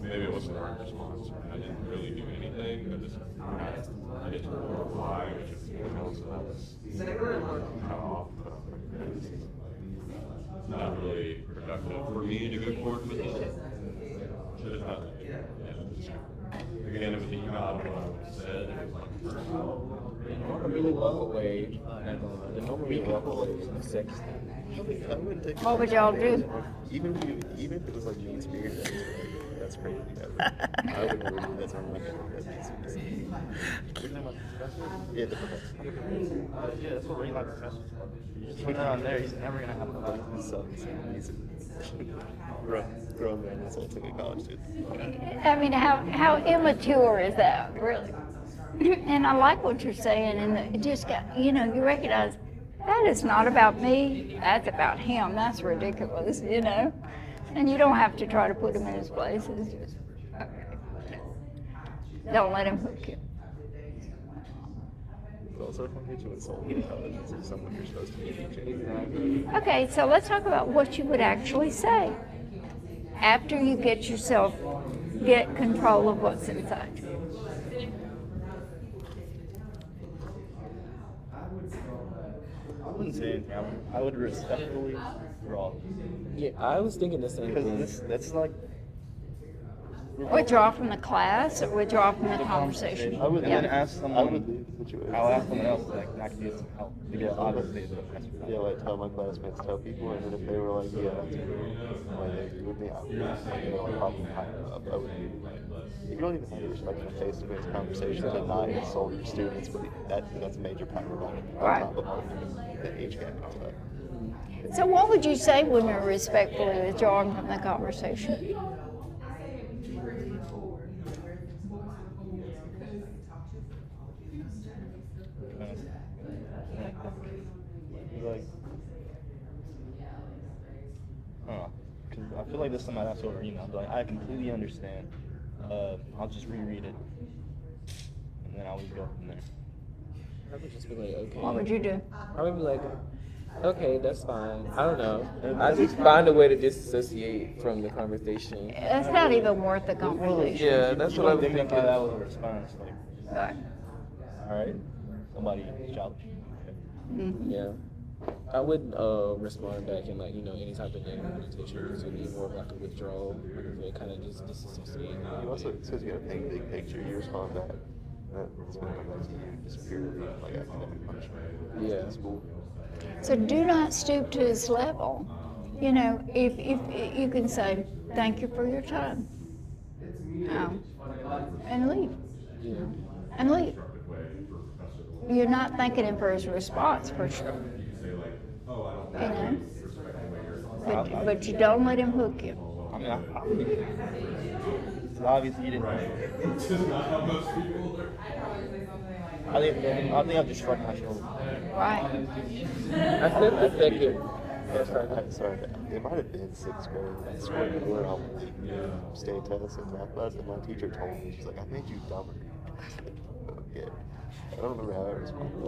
maybe it wasn't the right response. I didn't really do anything. I didn't reply, which is because I was cut off. Not really productive for me to go forward with it. Should have done it. Yeah. Again, it was the email. I don't know what I said. It was like The normally walk away. The normally walk away from the sex. What would y'all do? Even if it was like mean spirited, that's crazy. I would never do that to my Yeah, the professor. Yeah, that's what Ray likes to Just put that on there, he's never gonna have a fun. He's a grown man insulting a college student. I mean, how immature is that, really? And I like what you're saying, and it just got, you recognize that is not about me, that's about him. That's ridiculous, And you don't have to try to put him in his place. It's just, okay. Don't let him hook you. Also, if I get you insulting intelligence of someone you're supposed to be teaching. Okay, so let's talk about what you would actually say after you get control of what's inside you. I wouldn't say anything. I would respectfully draw. Yeah, I was thinking the same thing. Because that's like. Withdraw from the class or withdraw from the conversation. I would then ask someone. I'll ask someone else, like, I can get some help. Because obviously, Yeah, like tell my classmates, tell people, and then if they were like, yeah, that's me, like they agree with me, I would like, probably hire them up. I would. You don't even have to respect in a face-to-face conversation to not insult your students, but that's a major power line on top of arguing the age gap and all that. So what would you say when you're respectfully withdrawing from the conversation? like, because I feel like this is something I'd have to over email. But like, I completely understand. I'll just reread it, and then I'll just go from there. I would just be like, okay. What would you do? I would be like, okay, that's fine. I don't know. I just find a way to disassociate from the conversation. It's not even worth the conversation. Yeah, that's what I was thinking. That was a response. Like, Right. all right, somebody challenge. Yeah. I wouldn't respond back in like, any type of negative connotation. So it'd be more of like a withdrawal. Like kind of just disassociate. You also, because you got to paint a big picture, you respond back. That's going to come back to you just purely like academic punishment. Yeah. In school. So do not stoop to his level. If you can say, thank you for your time. And leave. Yeah. And leave. You're not thanking him for his response, for sure. But you don't let him hook you. I mean, it's obvious you didn't. I think I'll just shrug my shoulders. Right. I flipped the second. Sorry, it might have been 6th grade. I swear we were on the state test in math class, and my teacher told me, she's like, I made you dumber. Yeah. I don't remember how I responded.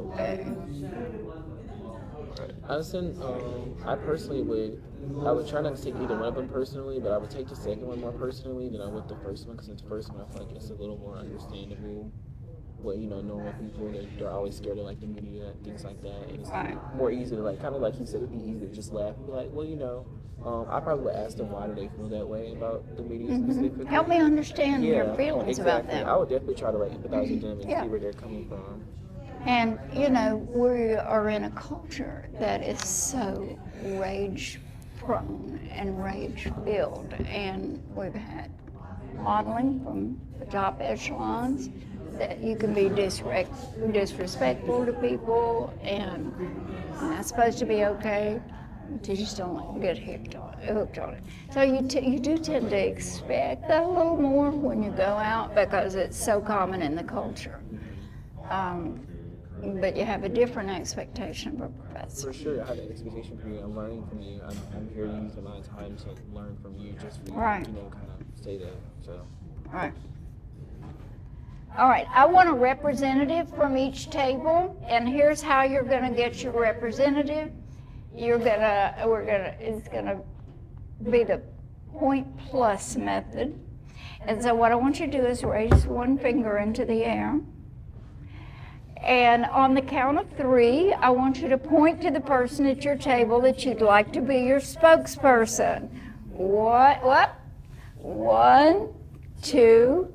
I personally I would try not to take either one of them personally, but I would take the second one more personally than I would the first one, because the first one I feel like it's a little more understandable. What, normal people, they're always scared of like the media and things like that, and it's more easy to like, kind of like you said, it'd be easy to just laugh and be like, well, I probably would ask them why do they feel that way about the media specifically. Help me understand your feelings about them. I would definitely try to like empathize with them and see where they're coming from. And, we are in a culture that is so rage-prone and rage-filled. And we've had modeling from the top echelons that you can be disrespectful to people, and that's supposed to be okay. You just don't get hooked on it. So you do tend to expect that a little more when you go out, because it's so common in the culture. But you have a different expectation of a professor. For sure, I have an expectation from you. I'm learning from you. I'm here to use my time to learn from you, just for you, kind of stay there. So. All right, I want a representative from each table, and here's how you're going to get your representative. It's gonna be the point plus method. And so what I want you to do is raise one finger into the air. And on the count of 3, I want you to point to the person at your table that you'd like to be your spokesperson. What? 1, 2,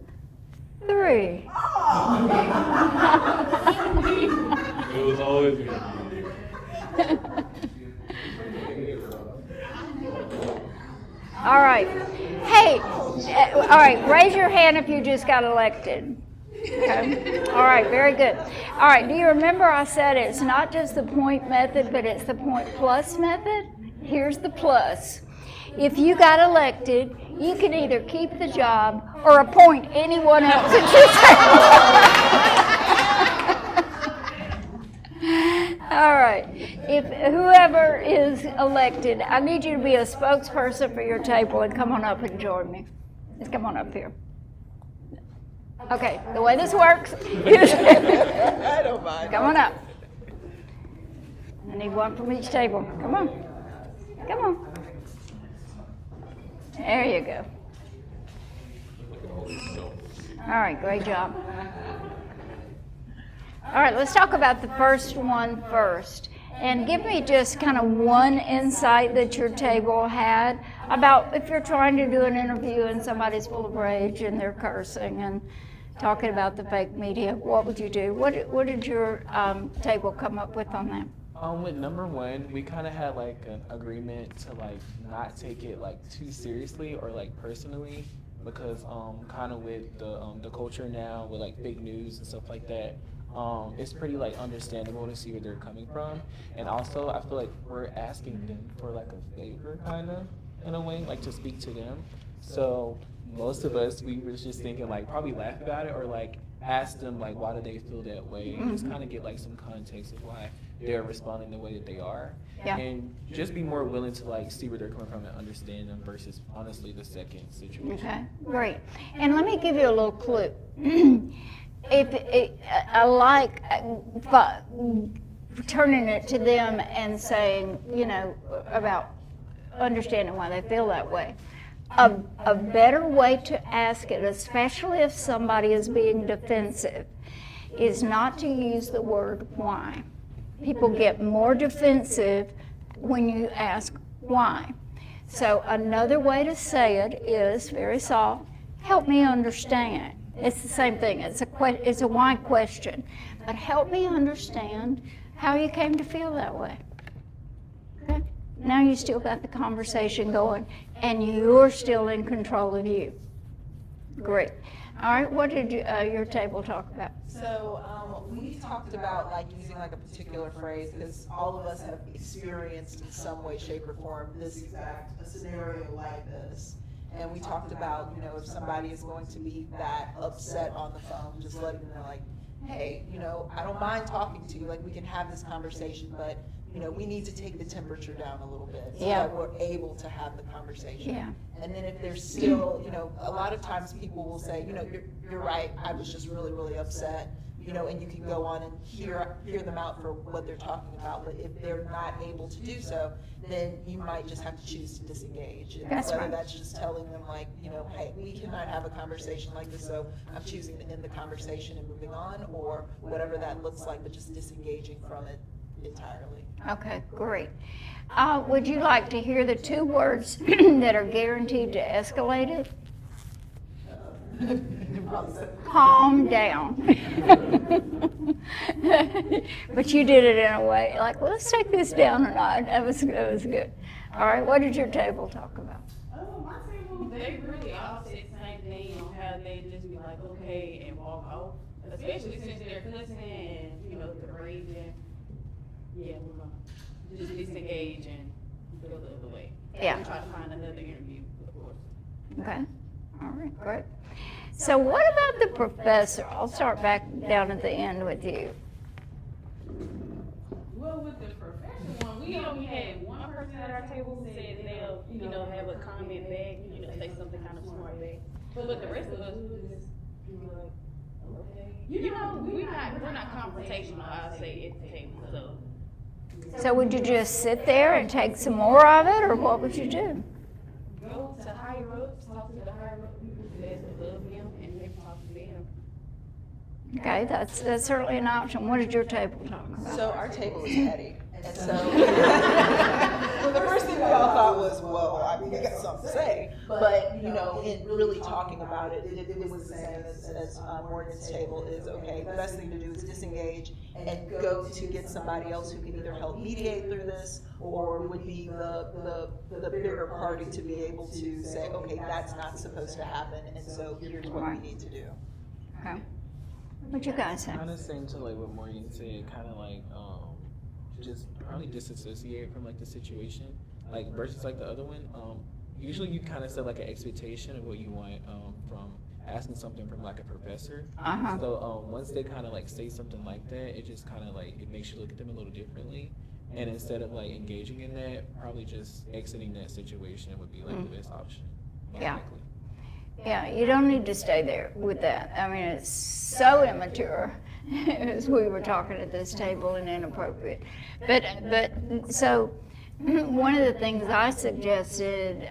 3. It was always good. All right. Hey, all right, raise your hand if you just got elected. Okay. All right, very good. All right, do you remember I said it's not just the point method, but it's the point plus method? Here's the plus. If you got elected, you can either keep the job or appoint anyone else at your table. All right. If whoever is elected, I need you to be a spokesperson for your table and come on up and join me. Just come on up here. Okay, the way this works is I don't mind. come on up. I need one from each table. Come on. Come on. There you go. All right, great job. All right, let's talk about the first one first. And give me just kind of one insight that your table had about if you're trying to do an interview and somebody's full of rage and they're cursing and talking about the fake media, what would you do? What did your table come up with on that? With number 1, we kind of had like an agreement to like not take it like too seriously or like personally, because kind of with the culture now with like fake news and stuff like that, it's pretty like understandable to see where they're coming from. And also I feel like we're asking them for like a favor kind of in a way, like to speak to them. So most of us, we were just thinking like probably laugh about it or like ask them like why do they feel that way, and just kind of get like some context of why they're responding the way that they are, and just be more willing to like see where they're coming from and understand them versus honestly the second situation. Okay, great. And let me give you a little clue. I like turning it to them and saying, about understanding why they feel that way. A better way to ask it, especially if somebody is being defensive, is not to use the word why. People get more defensive when you ask why. So another way to say it is very soft, help me understand. It's the same thing, it's a why question, but help me understand how you came to feel that way. Okay? Now you still got the conversation going, and you're still in control of you. Great. All right, what did your table talk about? So we talked about like using like a particular phrase, because all of us have experienced in some way, shape, or form this exact scenario like this. And we talked about, if somebody is going to be that upset on the phone, just letting them know like, hey, I don't mind talking to you, like we can have this conversation, but we need to take the temperature down a little bit so that we're able to have the conversation. Yeah. And then if there's still, a lot of times people will say, you're right, I was just really, really upset. and you can go on and hear them out for what they're talking about. But if they're not able to do so, then you might just have to choose to disengage. And That's whether right. that's just telling them like, hey, we cannot have a conversation like this, so I'm choosing to end the conversation and moving on, or whatever that looks like, but just disengaging from it entirely. Okay, great. Would you like to hear the 2 words that are guaranteed to escalate it? Calm down. But you did it in a way like, well, let's take this down a notch. That was good. All right, what did your table talk about? Oh, my table, they really all say the same thing on how they just be like, okay, and walk off. Especially since they're cussing and, the raging. Yeah, we're gonna just disengage and go the other way. Yeah. And try to find another interview, of course. Okay, all right, great. So what about the professor? I'll start back down at the end with you. Well, with the professional one, we only had one person at our table who said they'll, have a comment back, say something kind of smart back. But the rest of us, we would just be like, okay. We're not confrontational, I say, at the table, so. So would you just sit there and take some more of it, or what would you do? Go to higher ups, talk to the higher up people that's above them, and maybe talk to them. Okay, that's certainly an option. What did your table talk about? So our table is petty. And so well, the first thing we all thought was, well, I mean, they got something to say. But, in really talking about it, it was the same as Morgan's table is, okay, the best thing to do is disengage and go to get somebody else who can either help mediate through this or would be the bigger party to be able to say, okay, that's not supposed to happen, and so here's what we need to do. Okay. What you guys say? Kind of same to like what Morgan said, kind of like just probably disassociate from like the situation, like versus like the other one. Usually you kind of set like an expectation of what you want from asking something from like a professor. So once they kind of like say something like that, it just kind of like it makes you look at them a little differently. And instead of like engaging in that, probably just exiting that situation would be like the best option. Yeah. Likely. Yeah, you don't need to stay there with that. I mean, it's so immature, as we were talking at this table, and inappropriate. But so one of the things I suggested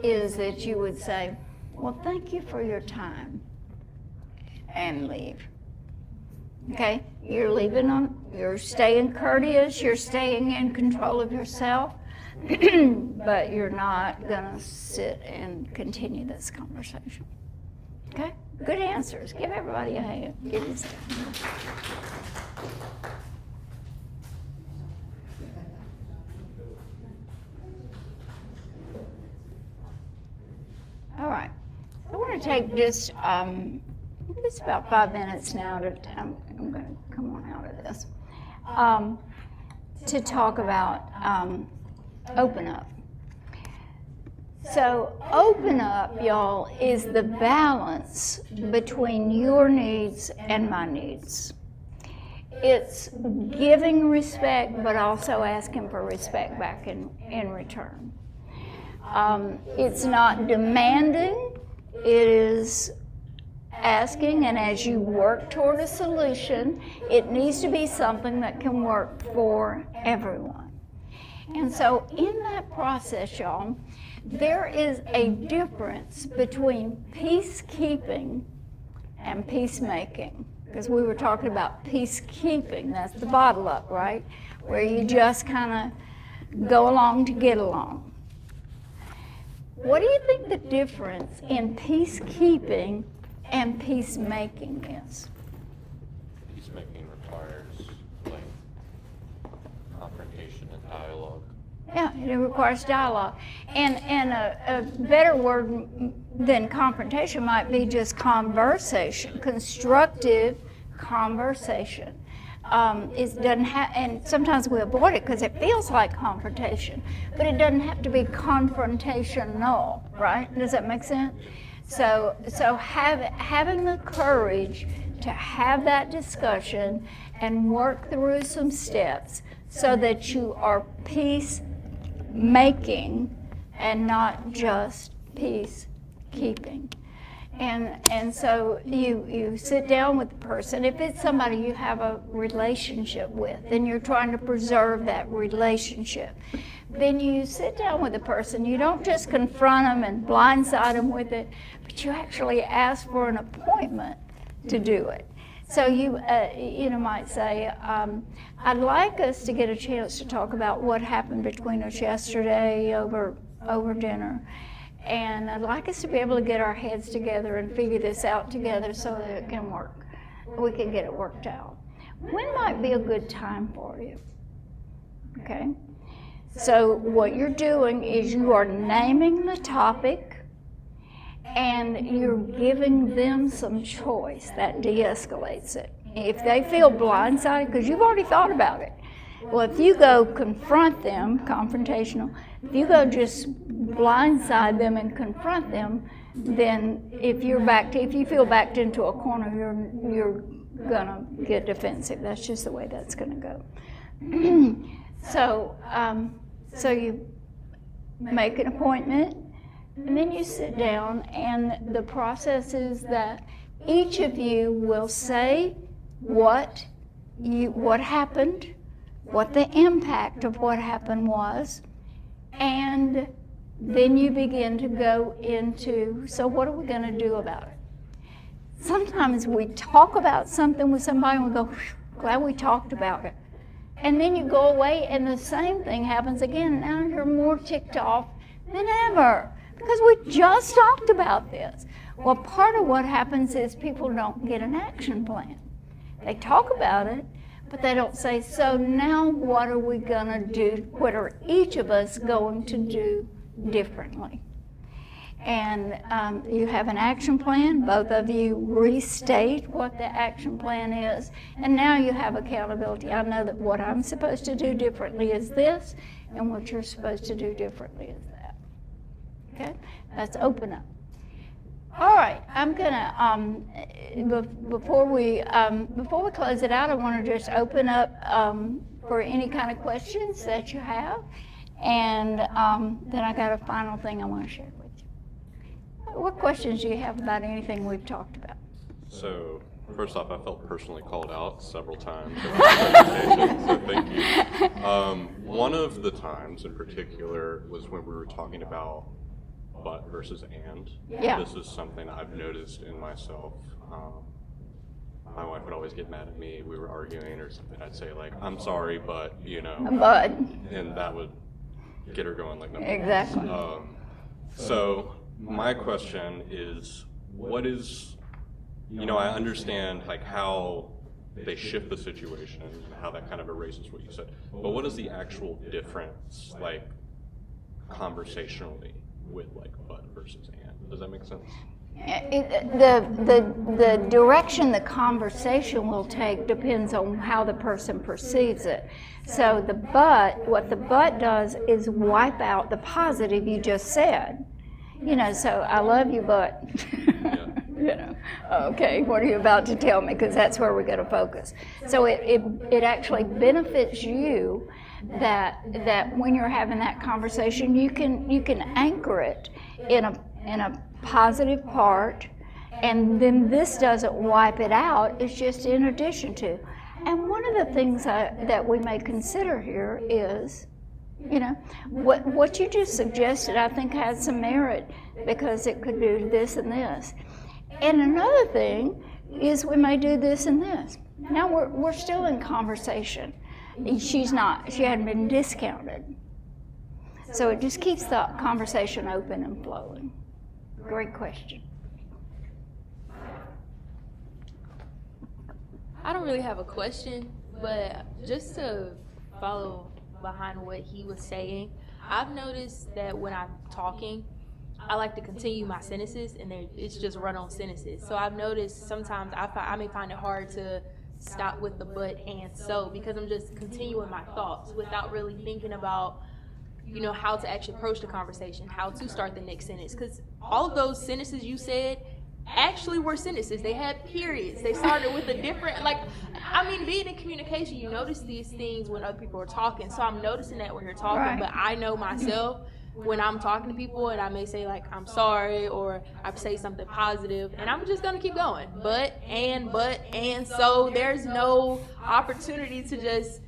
is that you would say, well, thank you for your time, and leave. Okay, you're leaving you're staying courteous, you're staying in control of yourself. But you're not going to sit and continue this conversation. Okay? Good answers. Give everybody a hand. Give yourself. All right. I want to take just it's about 5 minutes now to I'm going to come on out of this to talk about open up. So open up, y'all, is the balance between your needs and my needs. It's giving respect, but also asking for respect back in return. It's not demanding, it is asking, and as you work toward a solution, it needs to be something that can work for everyone. And so in that process, y'all, there is a difference between peacekeeping and peacemaking. Because we were talking about peacekeeping, that's the bottle up, right? Where you just kind of go along to get along. What do you think the difference in peacekeeping and peacemaking is? Peacemaking requires like confrontation and dialogue. Yeah, it requires dialogue. And a better word than confrontation might be just conversation, constructive conversation. And sometimes we avoid it because it feels like confrontation, but it doesn't have to be confrontational, right? Does that make sense? So having the courage to have that discussion and work through some steps so that you are peacemaking and not just peacekeeping. And so you sit down with the person. If it's somebody you have a relationship with, then you're trying to preserve that relationship. Then you sit down with the person. You don't just confront them and blindside them with it, but you actually ask for an appointment to do it. So you might say, I'd like us to get a chance to talk about what happened between us yesterday over dinner. And I'd like us to be able to get our heads together and figure this out together so that it can work. We can get it worked out. When might be a good time for you? Okay? So what you're doing is you are naming the topic and you're giving them some choice. That de-escalates it. If they feel blindsided, because you've already thought about it. Well, if you go confront them, confrontational, if you go just blindside them and confront them, then if you feel backed into a corner, you're gonna get defensive. That's just the way that's gonna go. So you make an appointment, and then you sit down, and the process is that each of you will say what happened, what the impact of what happened was, and then you begin to go into, so what are we going to do about it? Sometimes we talk about something with somebody and we go, glad we talked about it. And then you go away and the same thing happens again. Now you're more ticked off than ever because we just talked about this. Well, part of what happens is people don't get an action plan. They talk about it, but they don't say, so now what are we going to do? What are each of us going to do differently? And you have an action plan. Both of you restate what the action plan is. And now you have accountability. I know that what I'm supposed to do differently is this, and what you're supposed to do differently is that. Okay? Let's open up. All right, I'm gonna before we close it out, I want to just open up for any kind of questions that you have, and then I got a final thing I want to share with you. What questions do you have about anything we've talked about? So first off, I felt personally called out several times in the presentation, so thank you. One of the times in particular was when we were talking about but versus and. Yeah. This is something I've noticed in myself. My wife would always get mad at me. We were arguing or something. I'd say like, I'm sorry, but you know. But. And that would get her going like nothing. Exactly. So my question is, what is, I understand like how they shift the situation and how that kind of erases what you said. But what is the actual difference, like conversationally, with like but versus and? Does that make sense? The direction the conversation will take depends on how the person perceives it. So what the but does is wipe out the positive you just said. So I love you, but okay, what are you about to tell me? Because that's where we're going to focus. So it actually benefits you that when you're having that conversation, you can anchor it in a positive part, and then this doesn't wipe it out. It's just in addition to. And one of the things that we may consider here is, what you just suggested, I think has some merit because it could do this and this. And another thing is we may do this and this. Now we're still in conversation. She hadn't been discounted. So it just keeps the conversation open and flowing. Great question. I don't really have a question, but just to follow behind what he was saying, I've noticed that when I'm talking, I like to continue my sentences, and it's just run-on sentences. So I've noticed sometimes I may find it hard to stop with the but and so, because I'm just continuing my thoughts without really thinking about, how to actually approach the conversation, how to start the next sentence. Because all of those sentences you said actually were sentences. They had periods. They started with a different, being in communication, you notice these things when other people are talking. So I'm noticing that when you're talking, right. But I know myself when I'm talking to people and I may say like, I'm sorry, or I say something positive, and I'm just gonna keep going. And so there's no opportunity to just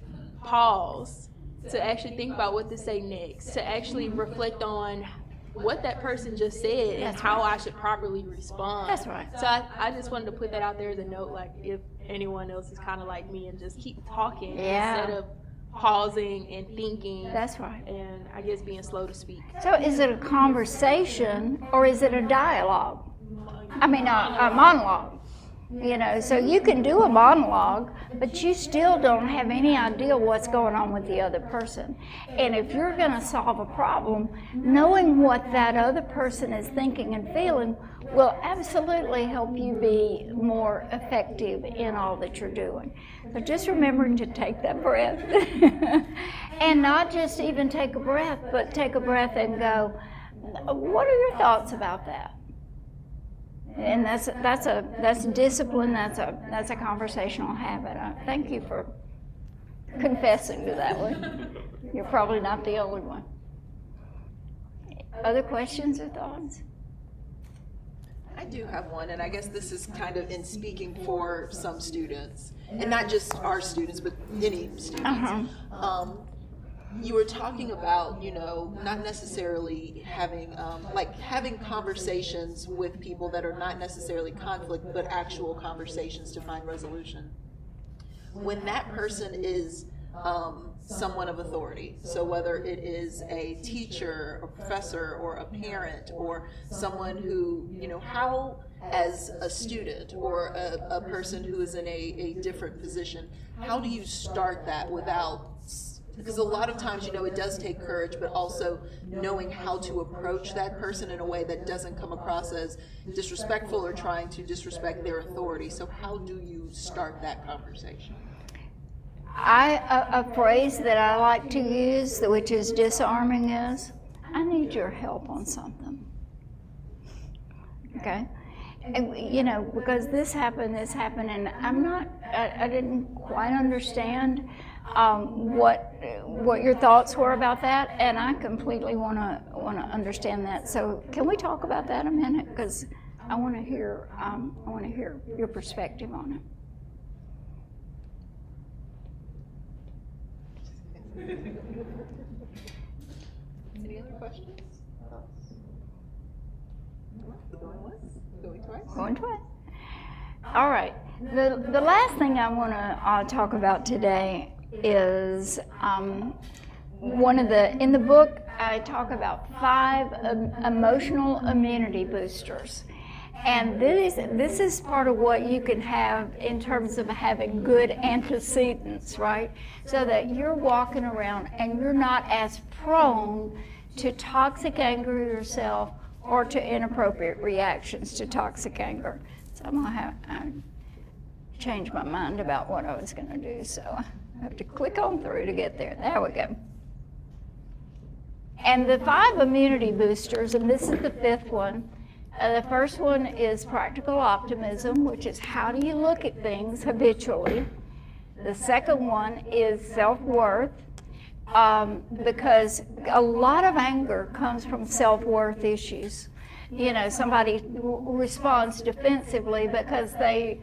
pause, to actually think about what to say next, to actually reflect on what that person just said and how I should properly respond. That's right. So I just wanted to put that out there as a note, like if anyone else is kind of like me and just keep talking instead of pausing and thinking. That's right. And I guess being slow to speak. So is it a conversation or is it a dialogue? I mean, a monologue. You know, so you can do a monologue, but you still don't have any idea what's going on with the other person. And if you're going to solve a problem, knowing what that other person is thinking and feeling will absolutely help you be more effective in all that you're doing. So just remembering to take that breath. And not just even take a breath, but take a breath and go, what are your thoughts about that? And that's discipline. That's a conversational habit. Thank you for confessing to that one. You're probably not the only one. Other questions or thoughts? I do have one, and I guess this is kind of in speaking for some students, and not just our students, but any students. You were talking about, you know, not necessarily having, having conversations with people that are not necessarily conflict, but actual conversations to find resolution. When that person is someone of authority, so whether it is a teacher, a professor, or a parent, or someone who, you know, how as a student or a person who is in a different position, how do you start that without, because a lot of times, you know, it does take courage, but also knowing how to approach that person in a way that doesn't come across as disrespectful or trying to disrespect their authority. So how do you start that conversation? A phrase that I like to use, which is disarming, is, I need your help on something. Okay? And, you know, because this happened, and I didn't quite understand what your thoughts were about that, and I completely want to understand that. So can we talk about that a minute? Because I want to hear your perspective on it. Any other questions? Going once? Going twice? Going twice. All right. The last thing I want to talk about today is in the book I talk about 5 emotional immunity boosters. And this is part of what you can have in terms of having good antecedents, right? So that you're walking around and you're not as prone to toxic anger yourself or to inappropriate reactions to toxic anger. So I'm going to have change my mind about what I was going to do, so I have to click on through to get there. There we go. And the 5 immunity boosters, and this is the 5th one. The first one is practical optimism, which is how do you look at things habitually. The second one is self-worth, because a lot of anger comes from self-worth issues. You know, somebody responds defensively because they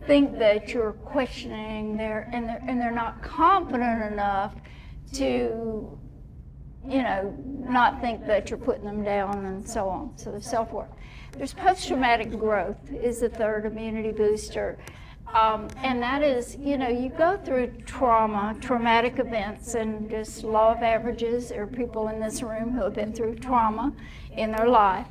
think that you're questioning and they're not confident enough to, you know, not think that you're putting them down and so on. So the self-worth. There's post-traumatic growth is the 3rd immunity booster. And that is, you know, you go through traumatic events, and just law of averages, there are people in this room who have been through trauma in their life.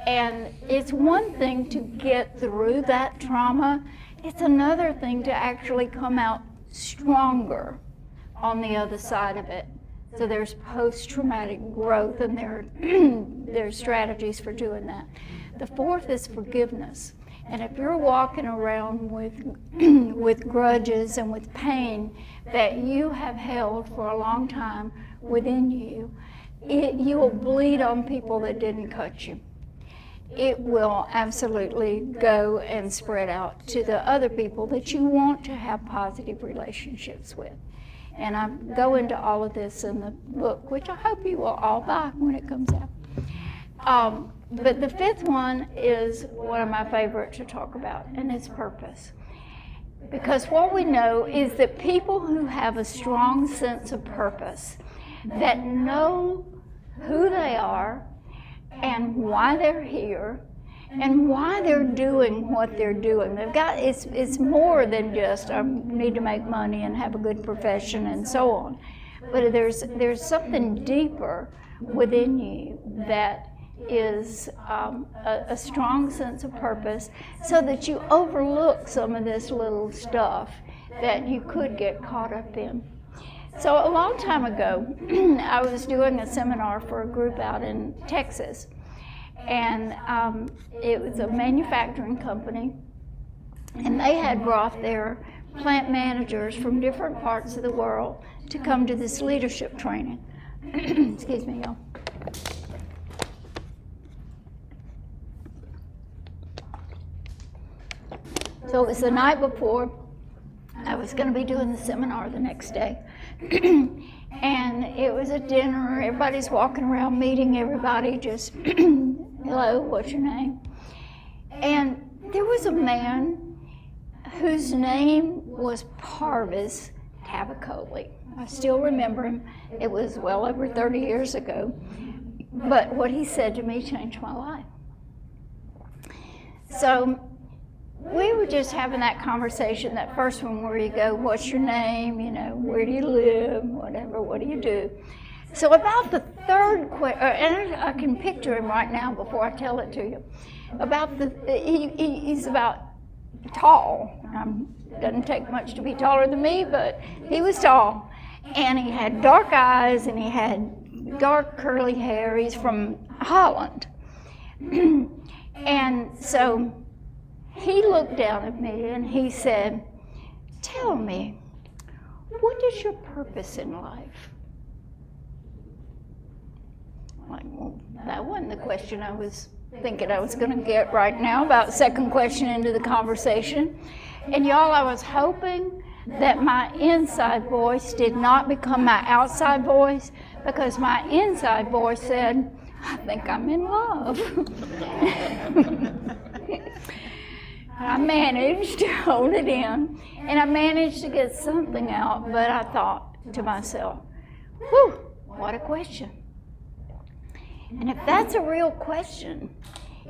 And it's one thing to get through that trauma. It's another thing to actually come out stronger on the other side of it. So there's post-traumatic growth, and there's strategies for doing that. The 4th is forgiveness. And if you're walking around with grudges and with pain that you have held for a long time within you, you will bleed on people that didn't cut you. It will absolutely go and spread out to the other people that you want to have positive relationships with. And I go into all of this in the book, which I hope you will all buy when it comes out. But the fifth one is one of my favorite to talk about, and it's purpose. Because what we know is that people who have a strong sense of purpose, that know who they are and why they're here and why they're doing what they're doing. They've got, it's more than just I need to make money and have a good profession and so on. But there's something deeper within you that is a strong sense of purpose, so that you overlook some of this little stuff that you could get caught up in. So a long time ago, I was doing a seminar for a group out in Texas, and it was a manufacturing company, and they had brought their plant managers from different parts of the world to come to this leadership training. Excuse me, y'all. So it was the night before. I was going to be doing the seminar the next day. And it was a dinner. Everybody's walking around meeting everybody, just, hello, what's your name? And there was a man whose name was Parvis Tavicoli. I still remember him. It was well over 30 years ago. But what he said to me changed my life. So we were just having that conversation, that first one where you go, what's your name, where do you live, whatever, what do you do? So about the third question, and I can picture him right now before I tell it to you. He's about tall. Doesn't take much to be taller than me, but he was tall. And he had dark eyes and he had dark curly hair. He's from Holland. And so he looked down at me and he said, tell me, what is your purpose in life? I'm like, well, that wasn't the question I was thinking I was going to get right now, about second question into the conversation. And y'all, I was hoping that my inside voice did not become my outside voice, because my inside voice said, I think I'm in love. I managed to hold it in, and I managed to get something out, but I thought to myself, whew, what a question. And if that's a real question,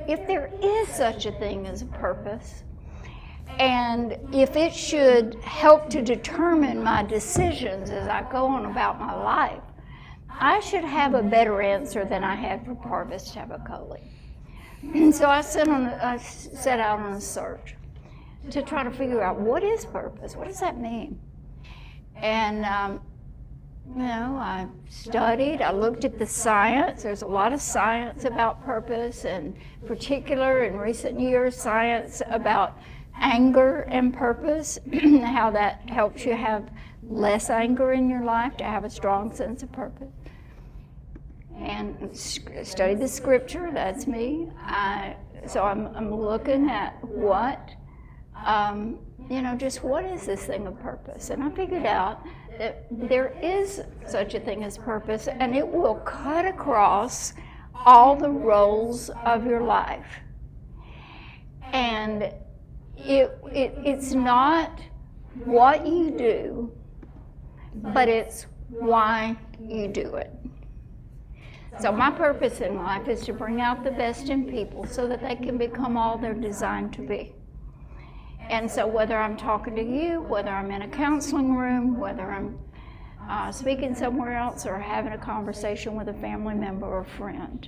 if there is such a thing as a purpose, and if it should help to determine my decisions as I go on about my life, I should have a better answer than I had for Parvis Tavicoli. So I set out on a search to try to figure out, what is purpose? What does that mean? And I studied, I looked at the science. There's a lot of science about purpose, and particular in recent years, science about anger and purpose, how that helps you have less anger in your life, to have a strong sense of purpose. And study the scripture, that's me. So I'm looking at what, just what is this thing of purpose? And I figured out that there is such a thing as purpose, and it will cut across all the roles of your life. And it's not what you do, but it's why you do it. So my purpose in life is to bring out the best in people so that they can become all they're designed to be. And so whether I'm talking to you, whether I'm in a counseling room, whether I'm speaking somewhere else, or having a conversation with a family member or friend,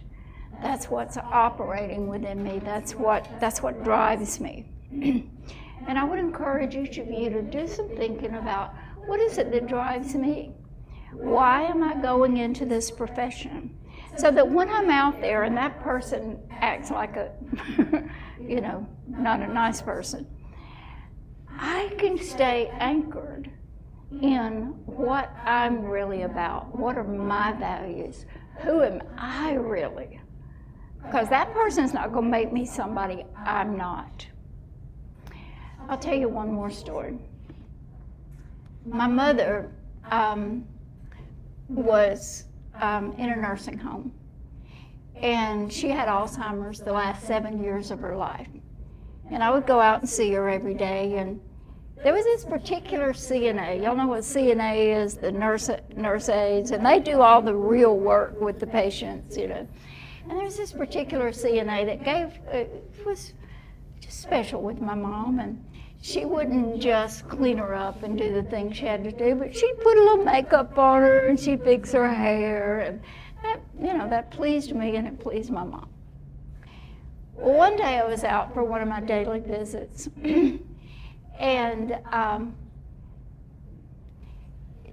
that's what's operating within me. That's what drives me. And I would encourage each of you to do some thinking about, what is it that drives me? Why am I going into this profession? So that when I'm out there and that person acts like a, not a nice person, I can stay anchored in what I'm really about. What are my values? Who am I really? Because that person's not going to make me somebody I'm not. I'll tell you one more story. My mother was in a nursing home. And she had Alzheimer's the last 7 years of her life. And I would go out and see her every day. And there was this particular CNA. Y'all know what CNA is, the nurse aides, and they do all the real work with the patients, you know. And there was this particular CNA that was just special with my mom, and she wouldn't just clean her up and do the things she had to do, but she'd put a little makeup on her and she'd fix her hair, and that, you know, that pleased me and it pleased my mom. Well, one day I was out for one of my daily visits, and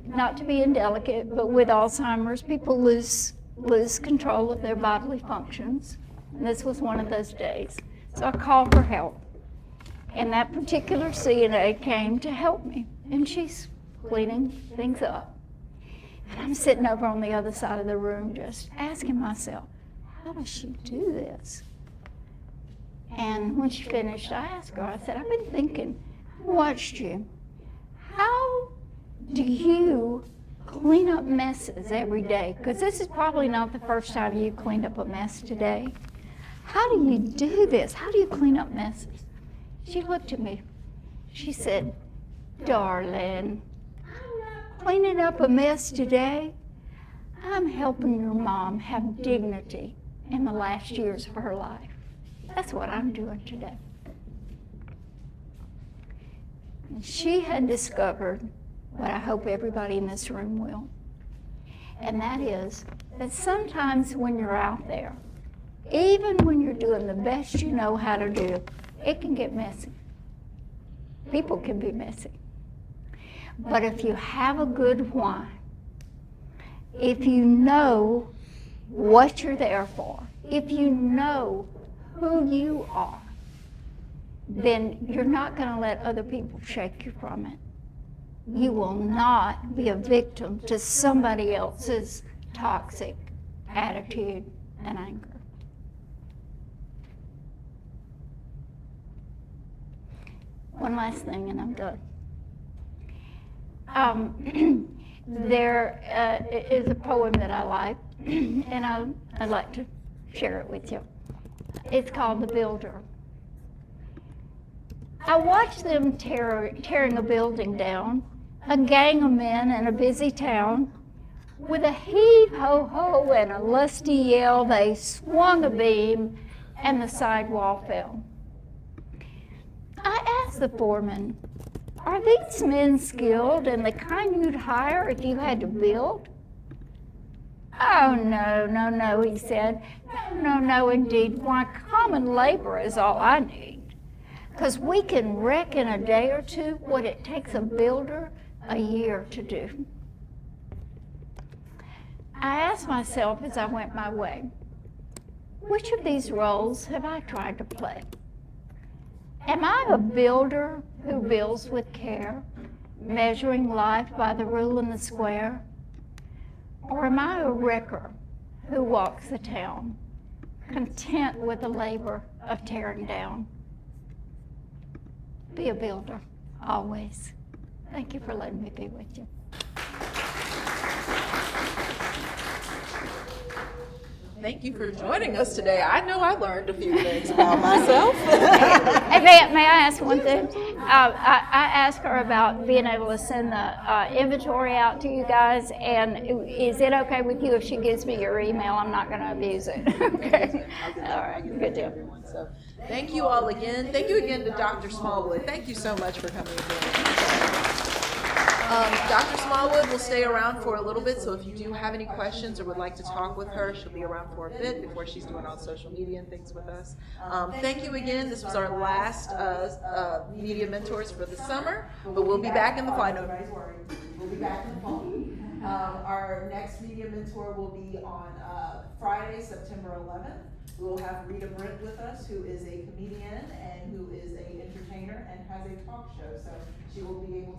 not to be indelicate, but with Alzheimer's, people lose control of their bodily functions, and this was one of those days. So I called for help, and that particular CNA came to help me, and she's cleaning things up. And I'm sitting over on the other side of the room just asking myself, how does she do this? And when she finished, I asked her, I said, I've been thinking, I watched you. How do you clean up messes every day? Because this is probably not the first time you cleaned up a mess today. How do you do this? How do you clean up messes? She looked at me. She said, darling, I'm not cleaning up a mess today. I'm helping your mom have dignity in the last years of her life. That's what I'm doing today. And she had discovered what I hope everybody in this room will. And that is that sometimes when you're out there, even when you're doing the best you know how to do, it can get messy. People can be messy. But if you have a good why, if you know what you're there for, if you know who you are, then you're not going to let other people shake you from it. You will not be a victim to somebody else's toxic attitude and anger. One last thing and I'm done. There is a poem that I like, and I'd like to share it with you. It's called The Builder. I watched them tearing a building down, a gang of men in a busy town. With a heave-ho-ho and a lusty yell, they swung a beam and the sidewall fell. I asked the foreman, are these men skilled and the kind you'd hire if you had to build? Oh, no, he said. No, indeed. Why, common labor is all I need. 'Cause we can wreck in a day or two what it takes a builder a year to do. I asked myself as I went my way, which of these roles have I tried to play? Am I a builder who builds with care, measuring life by the rule and the square? Or am I a wrecker who walks the town, content with the labor of tearing down? Be a builder, always. Thank you for letting me be with you. Thank you for joining us today. I know I learned a few things about myself. Hey, may I ask one thing? I asked her about being able to send the inventory out to you guys, and is it okay with you if she gives me your email? I'm not going to abuse it. Okay. All right. Good deal. So, thank you all again. Thank you again to Dr. Smallwood. Thank you so much for coming again. Dr. Smallwood will stay around for a little bit, so if you do have any questions or would like to talk with her, she'll be around for a bit before she's doing all social media and things with us. Thank you again. This was our last Media Mentors for the summer, but we'll be back in the fall. No, nobody's worried. We'll be back in the fall. Our next Media Mentor will be on Friday, September 11th. We'll have Rita Brent with us, who is a comedian and who is an entertainer and has a talk show, so she will be able to